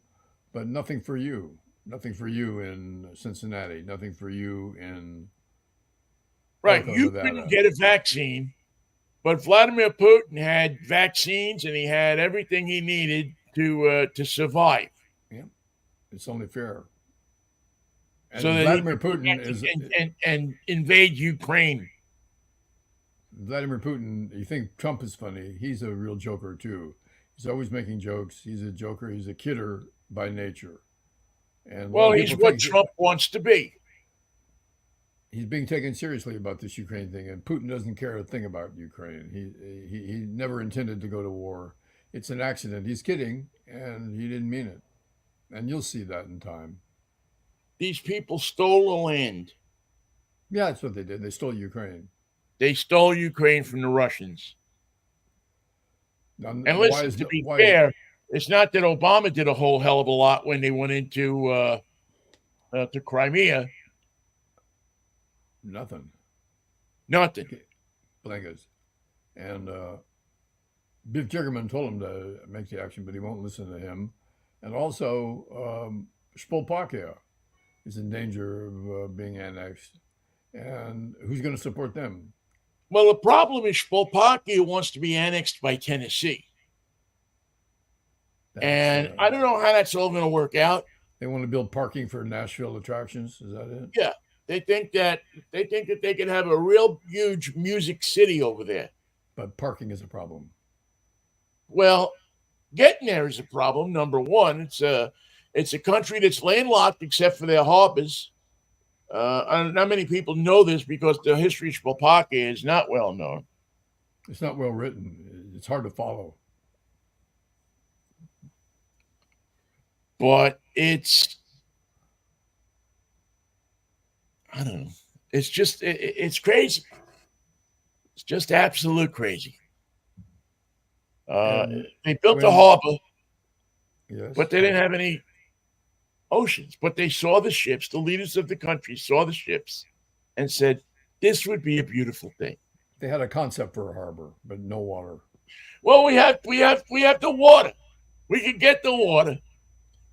but nothing for you. Nothing for you in Cincinnati. Nothing for you in right. Elko, You Nevada. couldn't get a vaccine, but Vladimir Putin had vaccines and he had everything he needed to survive. Yeah, it's only fair. And so that Vladimir Putin is and invade Ukraine. Vladimir Putin. You think Trump is funny? He's a real joker too. He's always making jokes. He's a joker. He's a kidder by nature. And well, he's what Trump wants to be. He's being taken seriously about this Ukraine thing, and Putin doesn't care a thing about Ukraine. He never intended to go to war. It's an accident. He's kidding, and he didn't mean it. And you'll see that in time. These people stole the land. Yeah, that's what they did. They stole Ukraine. They stole Ukraine from the Russians. Now, and listen, to be fair, it's not that Obama did a whole hell of a lot when they went into to Crimea. Nothing. Blankets. And Biff Jiggerman told him to make the action, but he won't listen to him. And also, Spolpakia is in danger of being annexed. And who's going to support them? Well, the problem is Spolpakia wants to be annexed by Tennessee. And I don't know how that's all going to work out. They want to build parking for Nashville attractions. Is that it? Yeah. They think that they can have a real huge music city over there. But parking is a problem. Well, getting there is a problem. Number one, it's a country that's landlocked except for their harbors. Not many people know this because the history of Spolpakia is not well known. It's not well written. It's hard to follow. But it's, I don't know. It's just, it's crazy. It's just absolute crazy. They built a harbor, yes, but they didn't have any oceans. But they saw the ships. The leaders of the country saw the ships and said, this would be a beautiful thing. They had a concept for a harbor, but no water. Well, we have the water. We can get the water.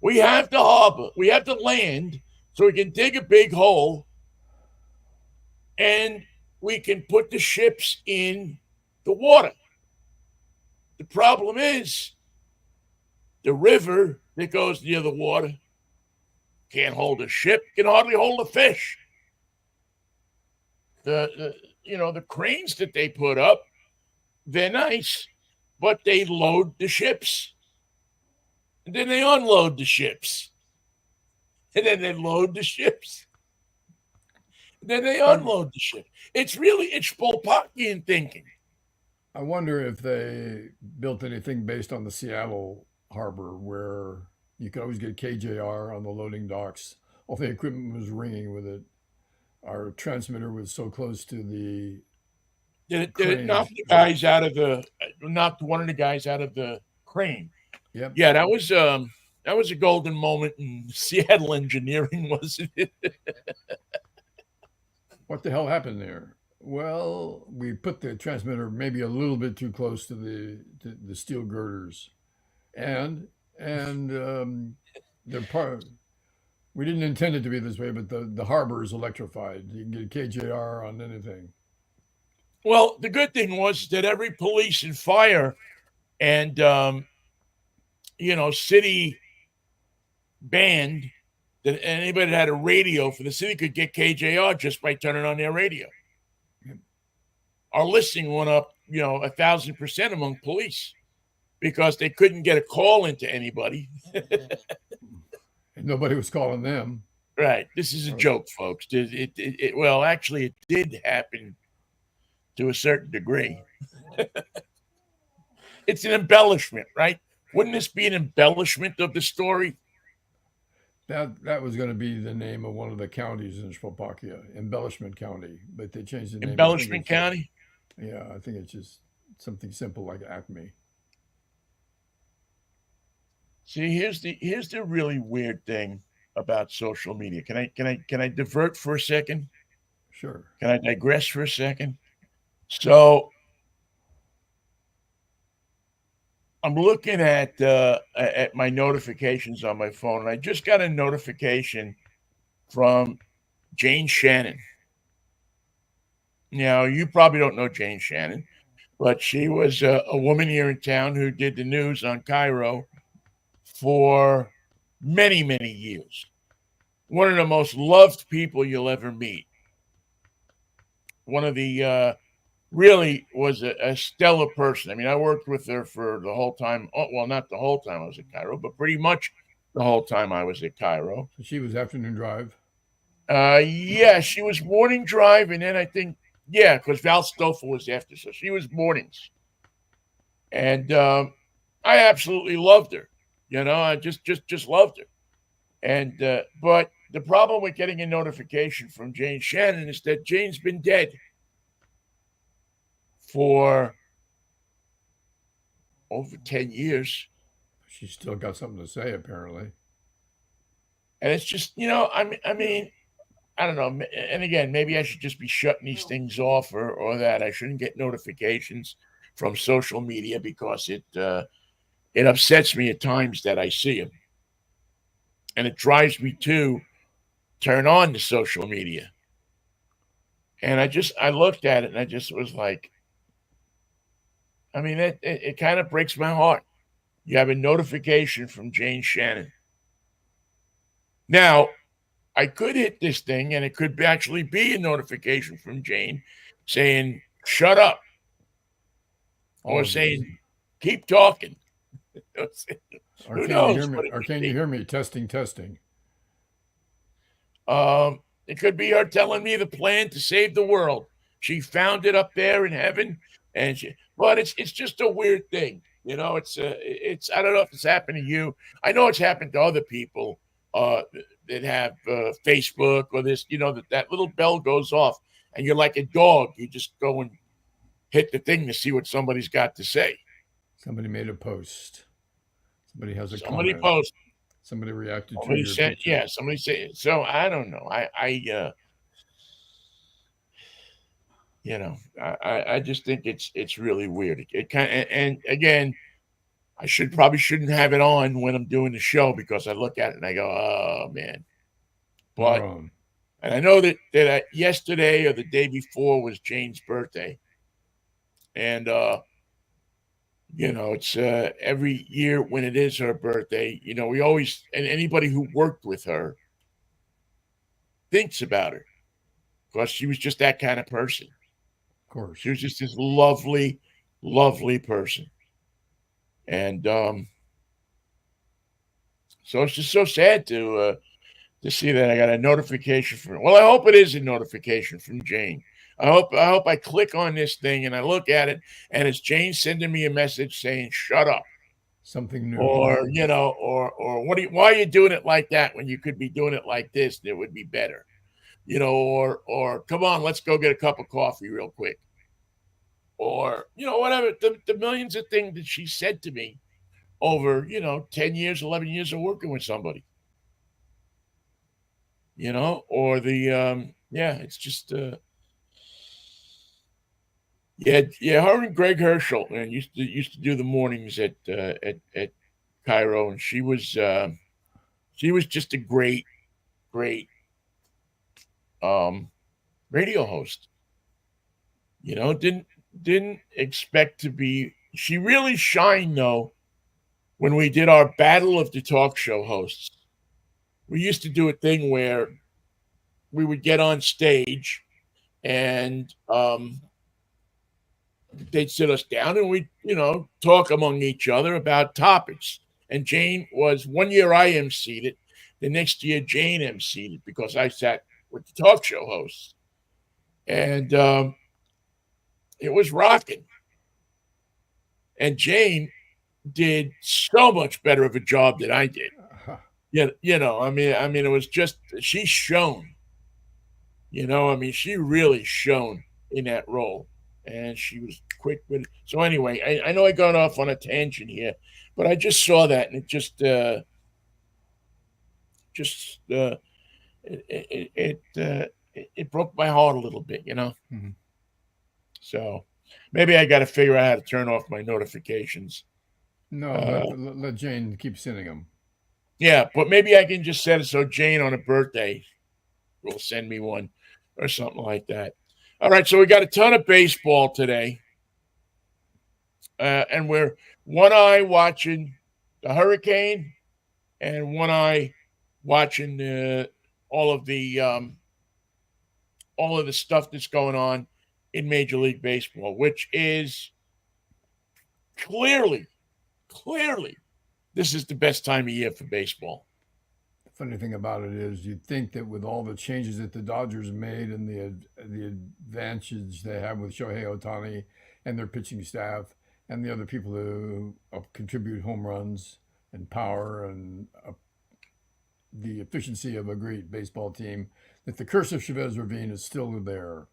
We have the harbor. We have the land, so we can dig a big hole, and we can put the ships in the water. The problem is the river that goes near the water can't hold a ship, can hardly hold a fish. The cranes that they put up, they're nice, but they load the ships. And then they unload the ships. And then they load the ships. And then they unload the ship. It's Spolpakian thinking. I wonder if they built anything based on the Seattle harbor where you could always get KJR on the loading docks. All the equipment was ringing with it. Our transmitter was so close to the Did it knock one of the guys out of the crane? Yep. Yeah, that was a golden moment in Seattle engineering, wasn't it? What the hell happened there? Well, we put the transmitter maybe a little bit too close to the steel girders, and they're part. We didn't intend it to be this way, but the harbor is electrified. You can get KJR on anything. Well, the good thing was that every police and fire and city band that anybody that had a radio for the city could get KJR just by turning on their radio. Our listing went up, 1,000% among police because they couldn't get a call into anybody. And nobody was calling them. Right. This is a joke, folks. Well, actually, it did happen to a certain degree. It's an embellishment, right? Wouldn't this be an embellishment of the story? That was going to be the name of one of the counties in Slovakia, Embellishment County, but they changed the name. Embellishment County? Yeah, I think it's just something simple like Acme. See, here's the really weird thing about social media. Can I divert for a second? Sure. Can I digress for a second? So I'm looking at my notifications on my phone, and I just got a notification from Jane Shannon. Now, you probably don't know Jane Shannon, but she was a woman here in town who did the news on Cairo for many, many years. One of the most loved people you'll ever meet. One of the really was a stellar person. I mean, I worked with her for the whole time. Oh, well, not the whole time I was at Cairo, but pretty much the whole time I was at Cairo. So she was afternoon drive. Yeah, she was morning drive, and then I think, yeah, because Val Stoffel was after, so she was mornings. And I absolutely loved her. I just loved her. And but the problem with getting a notification from Jane Shannon is that Jane's been dead for over 10 years. She's still got something to say, apparently. And it's just, I mean, I don't know. And again, maybe I should just be shutting these things off or that. I shouldn't get notifications from social media because it upsets me at times that I see them. And it drives me to turn on the social media. And I looked at it and I just was like, I mean, it kind of breaks my heart. You have a notification from Jane Shannon. Now, I could hit this thing and it could actually be a notification from Jane saying, shut up. Or saying, keep talking. Who knows? You hear me? Or can you hear me? Testing, testing. It could be her telling me the plan to save the world. She found it up there in heaven, but it's just a weird thing. It's I don't know if it's happened to you. I know it's happened to other people that have Facebook or this. That little bell goes off, and you're like a dog. You just go and hit the thing to see what somebody's got to say. Somebody made a post. Somebody has a Somebody comment. posted. Somebody reacted Somebody to your said, picture. yeah. Somebody said. So I don't know. I just think it's really weird. It kind of, and again, I shouldn't have it on when I'm doing the show because I look at it and I go, oh man. But Moron. and I know that yesterday or the day before was Jane's birthday, and it's every year when it is her birthday. We always and anybody who worked with her thinks about her because she was just that kind of person. Of course. She was just this lovely, lovely person. And so it's just so sad to see that I got a notification from. Well, I hope it is a notification from Jane. I hope I click on this thing and I look at it and it's Jane sending me a message saying "shut up," Something new. or why are you doing it like that when you could be doing it like this? And it would be better, or come on, let's go get a cup of coffee real quick. Or whatever the millions of things that she said to me over 10 years, 11 years of working with somebody, or it's just her and Greg Herschel and used to do the mornings at Cairo, and she was just a great radio host. Didn't expect to be. She really shined though when we did our battle of the talk show hosts. We used to do a thing where we would get on stage and they'd sit us down and we'd, talk among each other about topics. And Jane was 1 year I emceed it. The next year Jane emceed it because I sat with the talk show hosts. And it was rocking. And Jane did so much better of a job than I did. It was just she shone. She really shone in that role, and she was quick with it. So anyway, I know I got off on a tangent here, but I just saw that, and it it broke my heart a little bit, Mhm. So maybe I got to figure out how to turn off my notifications. No, Uh, let Jane keep sending them. Yeah, but maybe I can just set it so Jane on a birthday will send me one or something like that. All right, so we got a ton of baseball today, and we're one eye watching the hurricane and one eye watching all of the stuff that's going on in Major League Baseball, which is clearly, this is the best time of year for baseball. The funny thing about it is, you'd think that with all the changes that the Dodgers made and the advantage they have with Shohei Ohtani and their pitching staff and the other people who contribute home runs and power and the efficiency of a great baseball team, that the curse of Chavez Ravine is still there,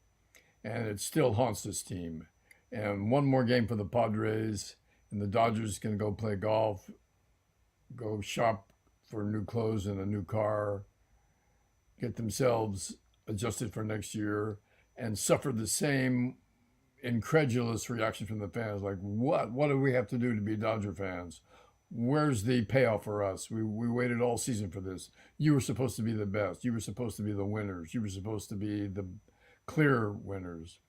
and it still haunts this team. And one more game for the Padres, and the Dodgers can go play golf, go shop for new clothes and a new car, get themselves adjusted for next year, and suffer the same incredulous reaction from the fans. Like, what do we have to do to be Dodger fans? Where's the payoff for us? We waited all season for this. You were supposed to be the best. You were supposed to be the winners. You were supposed to be the clear winners.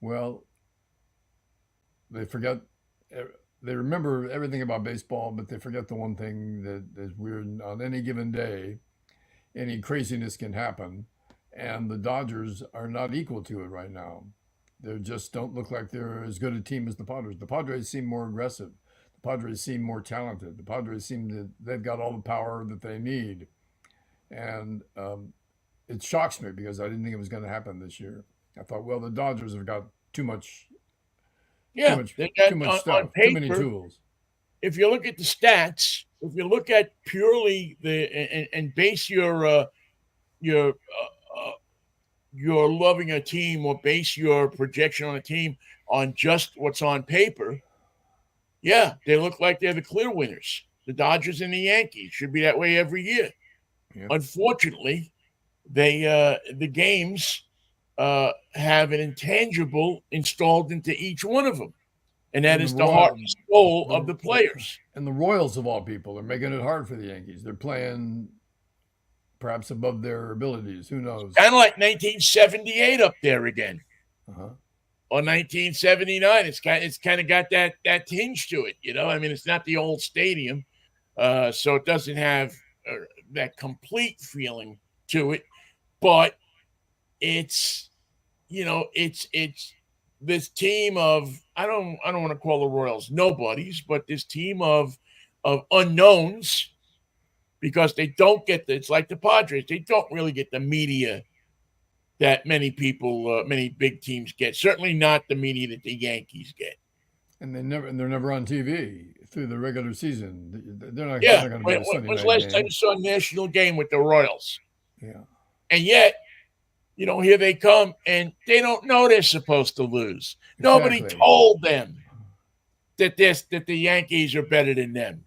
Well, they forget. They remember everything about baseball, but they forget the one thing that is weird. On any given day, any craziness can happen, and the Dodgers are not equal to it right now. They just don't look like they're as good a team as the Padres. The Padres seem more aggressive. The Padres seem more talented. The Padres seem that they've got all the power that they need, and it shocks me because I didn't think it was going to happen this year. I thought, well, the Dodgers have got too much, too Yeah, much, they too got much on stuff, too many paper. tools. If you look at the stats, if you look at purely and base your your loving a team or base your projection on a team on just what's on paper, yeah, they look like they're the clear winners. The Dodgers and the Yankees should be that way every year. Yeah. Unfortunately, the games have an intangible installed into each one of them, and that And is the heart and soul of the players. And the Royals of all people are making it hard for the Yankees. They're playing perhaps above their abilities. Who knows? Kind of like 1978 up there again. Uh-huh. Or 1979. It's kind of got that tinge to it, it's not the old stadium, so it doesn't have that complete feeling to it, but it's it's this team of I don't want to call the Royals nobodies, but this team of unknowns, because they don't get it's like the Padres. They don't really get the media that many people, many big teams get. Certainly not the media that the Yankees get. And they're never on TV through the regular season. They're not Yeah. going to be a Sunday When's night the last game. time you saw a national game with the Royals? Yeah. And yet, here they come, and they don't know they're supposed to lose. Nobody Exactly. told them that the Yankees are better than them.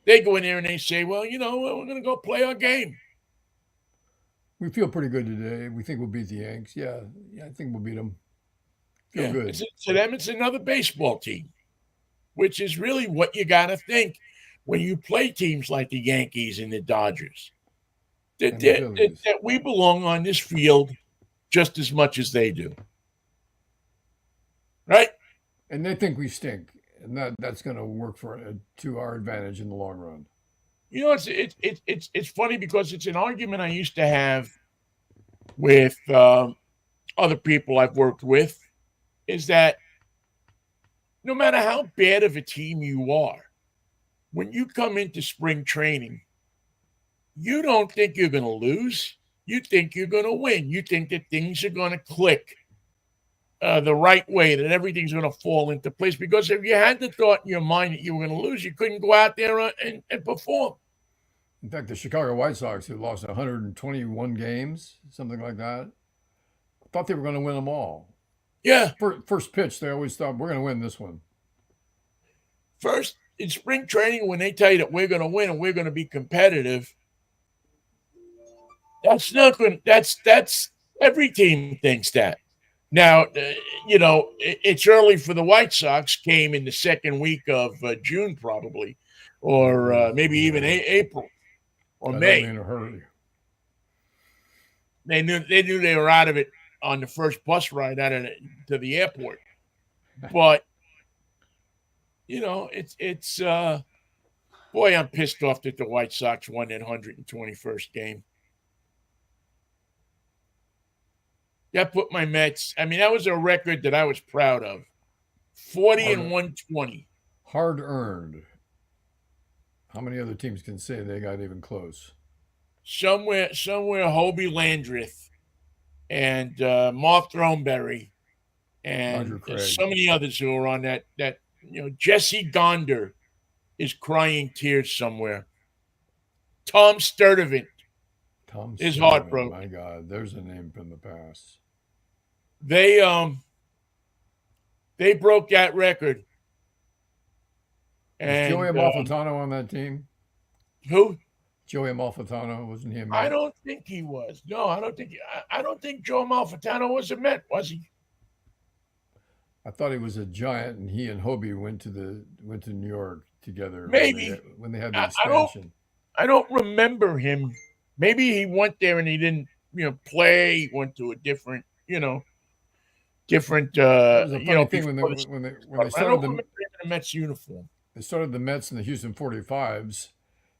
They go in there and they say, well, we're going to go play our game. We feel pretty good today. We think we'll beat the Yanks. Yeah, I think we'll beat them. Feel good. To them, it's another baseball team, which is really what you got to think when you play teams like the Yankees and the Dodgers. That we belong on this field just as much as they do. right? And they think we stink, and that's going to work to our advantage in the long run. You know, it's funny because it's an argument I used to have with other people I've worked with. Is that no matter how bad of a team you are, when you come into spring training, you don't think you're going to lose. You think you're going to win. You think that things are going to click the right way, that everything's going to fall into place. Because if you had the thought in your mind that you were going to lose, you couldn't go out there and perform. In fact, the Chicago White Sox, who lost 121 games, something like that, thought they were going to win them all. Yeah. First pitch, they always thought, we're going to win this one. First, in spring training, when they tell you that we're going to win and we're going to be competitive, that's not going. That's every team thinks that. Now, it's early for the White Sox. Came in the second week of June, probably, or maybe even April or May. In a hurry. They knew they were out of it on the first bus ride to the airport. But it's boy, I'm pissed off that the White Sox won that 121st game. That put my Mets. I mean, that was a record that I was proud of. 40 and 120. Hard earned. How many other teams can say they got even close? Somewhere, Hobie Landreth and Mark Throneberry and so many others who are on that. Jesse Gonder is crying tears somewhere. Tom Sturdivant is heartbroken. My God, there's a name from the past. They broke that record. And Joey Amalfitano on that team? Who? Joey Amalfitano, wasn't he a Met? I don't think he was. No, I don't think Joe Amalfitano was a Met, was he? I thought he was a Giant, and he and Hobie went to New York together. Maybe when they had the expansion. I don't remember him. Maybe he went there and he didn't, play. He went to a different, different. It was a funny thing when they started the Mets uniform. They started the Mets in the Houston 45s,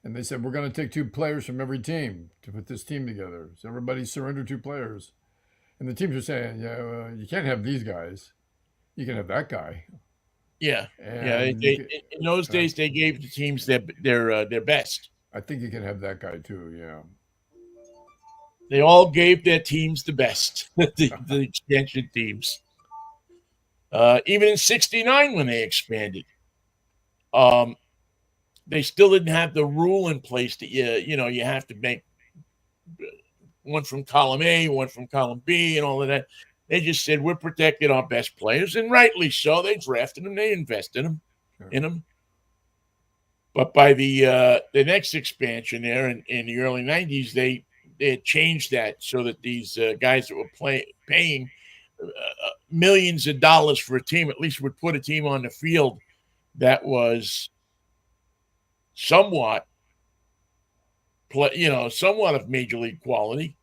and they said, we're going to take 2 players from every team to put this team together. So everybody surrendered 2 players. And the teams are saying, you can't have these guys. You can have that guy. Yeah. In those days, they gave the teams their best. I think you can have that guy too, yeah. They all gave their teams the best, the expansion teams. Even in '69 when they expanded. They still didn't have the rule in place that you have to make one from column A, one from column B, and all of that. They just said we're protecting our best players, and rightly so. They drafted them, they invested in them. But by the next expansion there in the early '90s, they had changed that so that these guys that were paying millions of dollars for a team at least would put a team on the field that was somewhat of major league quality.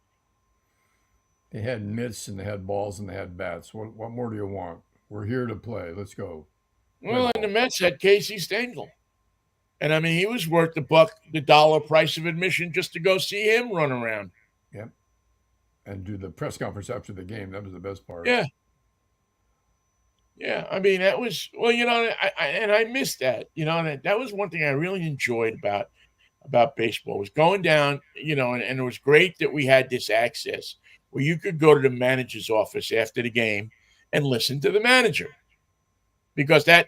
They had mitts and they had balls and they had bats. What more do you want? We're here to play. Let's go. Well, and the Mets had Casey Stengel. And I mean, he was worth the dollar price of admission just to go see him run around. Yep. And do the press conference after the game. That was the best part. Yeah. Yeah. I mean, that was, I missed that, and that was one thing I really enjoyed about baseball was going down, and it was great that we had this access where you could go to the manager's office after the game and listen to the manager. Because that,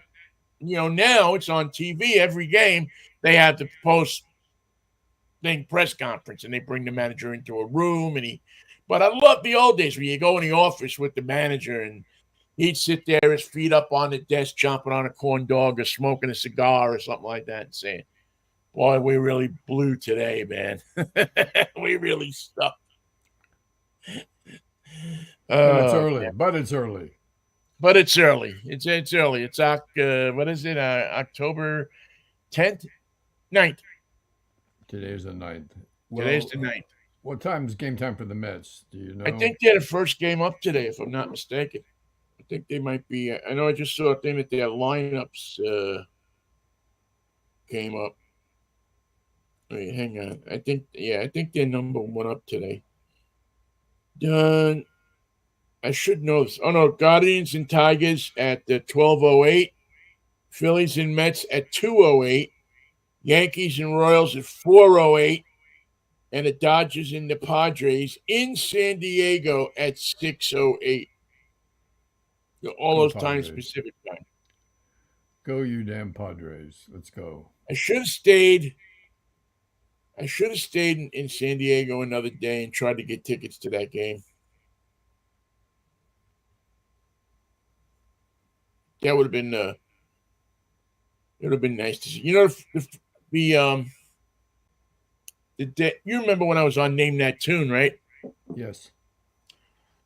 now it's on TV every game. They have the post-thing press conference, and they bring the manager into a room. But I love the old days when you go in the office with the manager, and he'd sit there, his feet up on the desk, chomping on a corn dog or smoking a cigar or something like that, and saying, "Boy, we really blew today, man. We really stuck." It's early. But it's early. It's early. It's early. It's what is it? October 10th? 9th. Today's the 9th. Today's the 9th. What time is game time for the Mets? Do you know? I think they had a first game up today, if I'm not mistaken. But think they might be. I know I just saw a thing that their lineups came up. Wait, hang on. I think their number went up today. Done. I should know this. Oh no, Guardians and Tigers at the 12:08. Phillies and Mets at 2:08. Yankees and Royals at 4:08. And the Dodgers and the Padres in San Diego at 6:08. All Go those times Padres. Pacific time. Go, you damn Padres. Let's go. I should have stayed. I should have stayed in San Diego another day and tried to get tickets to that game. That would have been it would have been nice to see. You know, you remember when I was on Name That Tune, right? Yes.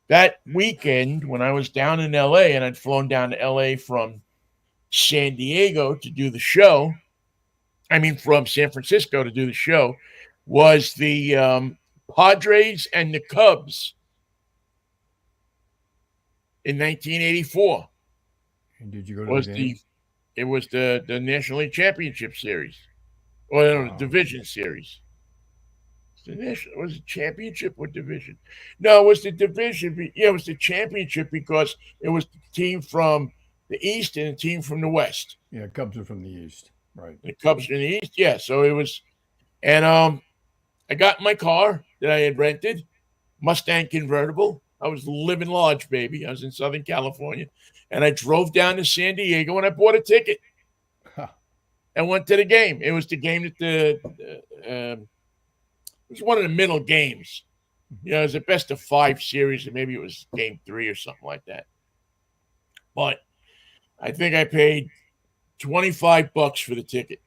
That weekend when I was down in LA and I'd flown down to LA from San Diego to do the show, I mean from San Francisco to do the show, was the Padres and the Cubs in 1984. And did you go to the game? It was the National League Championship Series, or no, the Division Series. Was it championship or division? No, it was the division. Yeah, it was the championship because it was the team from the East and the team from the West. Yeah, Cubs are from the East, right? The Cubs in the East, yeah. So it was, and I got in my car that I had rented, Mustang convertible. I was living large, baby. I was in Southern California, and I drove down to San Diego and I bought a ticket. And went to the game. It was the game that it was one of the middle games. You know, it was a best of 5 series, and maybe it was game 3 or something like that. But I think I paid $25 for the ticket.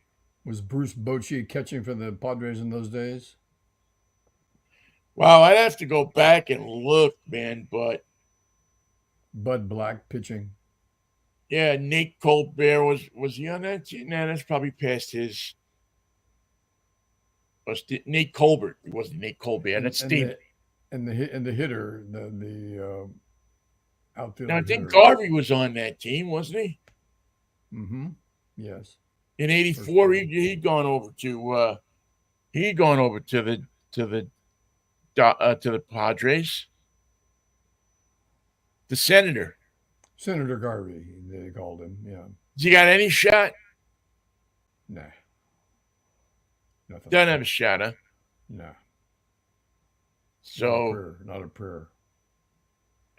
Was Bruce Bochy catching for the Padres in those days? Wow, I'd have to go back and look, man. But Bud Black pitching. yeah, Nate Colbert was he on that team? Nah, that's probably past his. Was Nate Colbert? It wasn't Nate Colbert. That's Steve. And the hitter, the outfielder. Now I think Garvey was on that team, wasn't he? Mm-hmm. Yes. In '84, he'd gone over to the Padres. The Senator. Senator Garvey, they called him. Yeah. Has he got any shot? Nah. Nothing. Doesn't have a shot, huh? Nah. So not a prayer.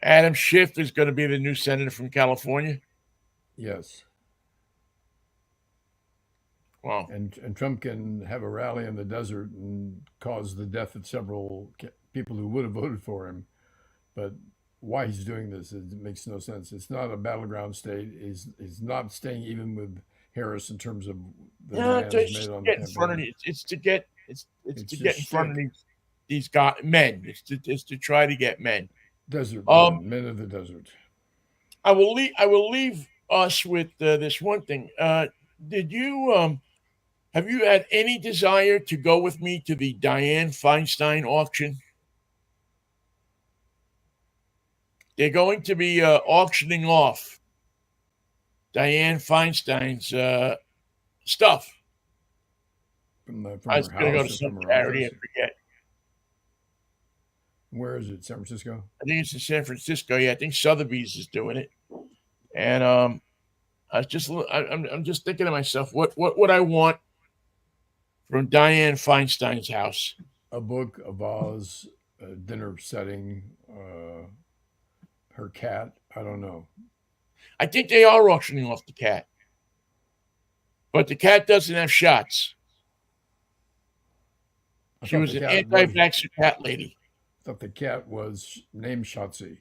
Adam Schiff is going to be the new senator from California. Yes. Wow. And Trump can have a rally in the desert and cause the death of several people who would have voted for him. But why he's doing this, it makes no sense. It's not a battleground state. He's not staying even with Harris in terms of the demands made on the campaign. It's to get in front of these guys, men. It's to try to get men. Desert men of the desert. I will leave us with this one thing. Did you have you had any desire to go with me to the Dianne Feinstein auction? They're going to be auctioning off Dianne Feinstein's stuff. I was going to go to some charity. I forget. Where is it? San Francisco? I think it's in San Francisco. Yeah, I think Sotheby's is doing it. And I'm just thinking to myself, what would I want from Dianne Feinstein's house? A book, a vase, a dinner setting, her cat. I don't know. I think they are auctioning off the cat. But the cat doesn't have shots. She was an anti-vaxxer cat lady. I thought the cat was named Shotzi.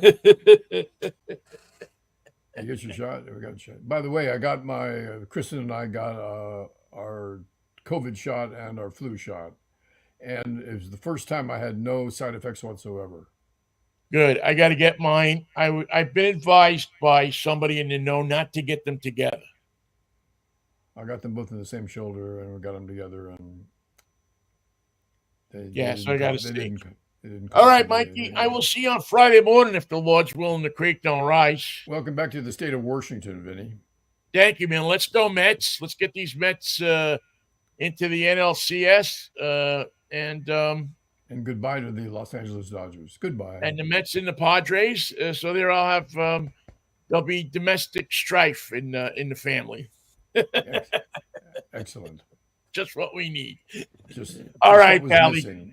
You get your shot? We got a shot. By the way, I got Kristen and I got our COVID shot and our flu shot. And it was the first time I had no side effects whatsoever. Good. I got to get mine. I've been advised by somebody in the know not to get them together. I got them both in the same shoulder, and we got them together. And so I got to see. It didn't All cost right, anybody Mikey. anything. I will see you on Friday morning if the Lord's willing. The creek don't rise. Welcome back to the state of Washington, Vinny. Thank you, man. Let's go, Mets. Let's get these Mets into the NLCS. And goodbye to the Los Angeles Dodgers. Goodbye. And the Mets and the Padres. So there I'll have there'll be domestic strife in the family. Excellent. Just what we need. Just all right, what was Pally. missing.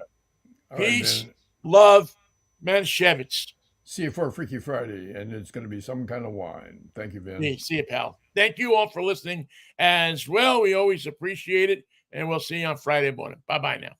All Peace, right, love, Manischewitz. see you for a Freaky Friday, and it's going to be some kind of wine. Thank you, Vin. See you, pal. Thank you all for listening as well. We always appreciate it, and we'll see you on Friday morning. Bye-bye now.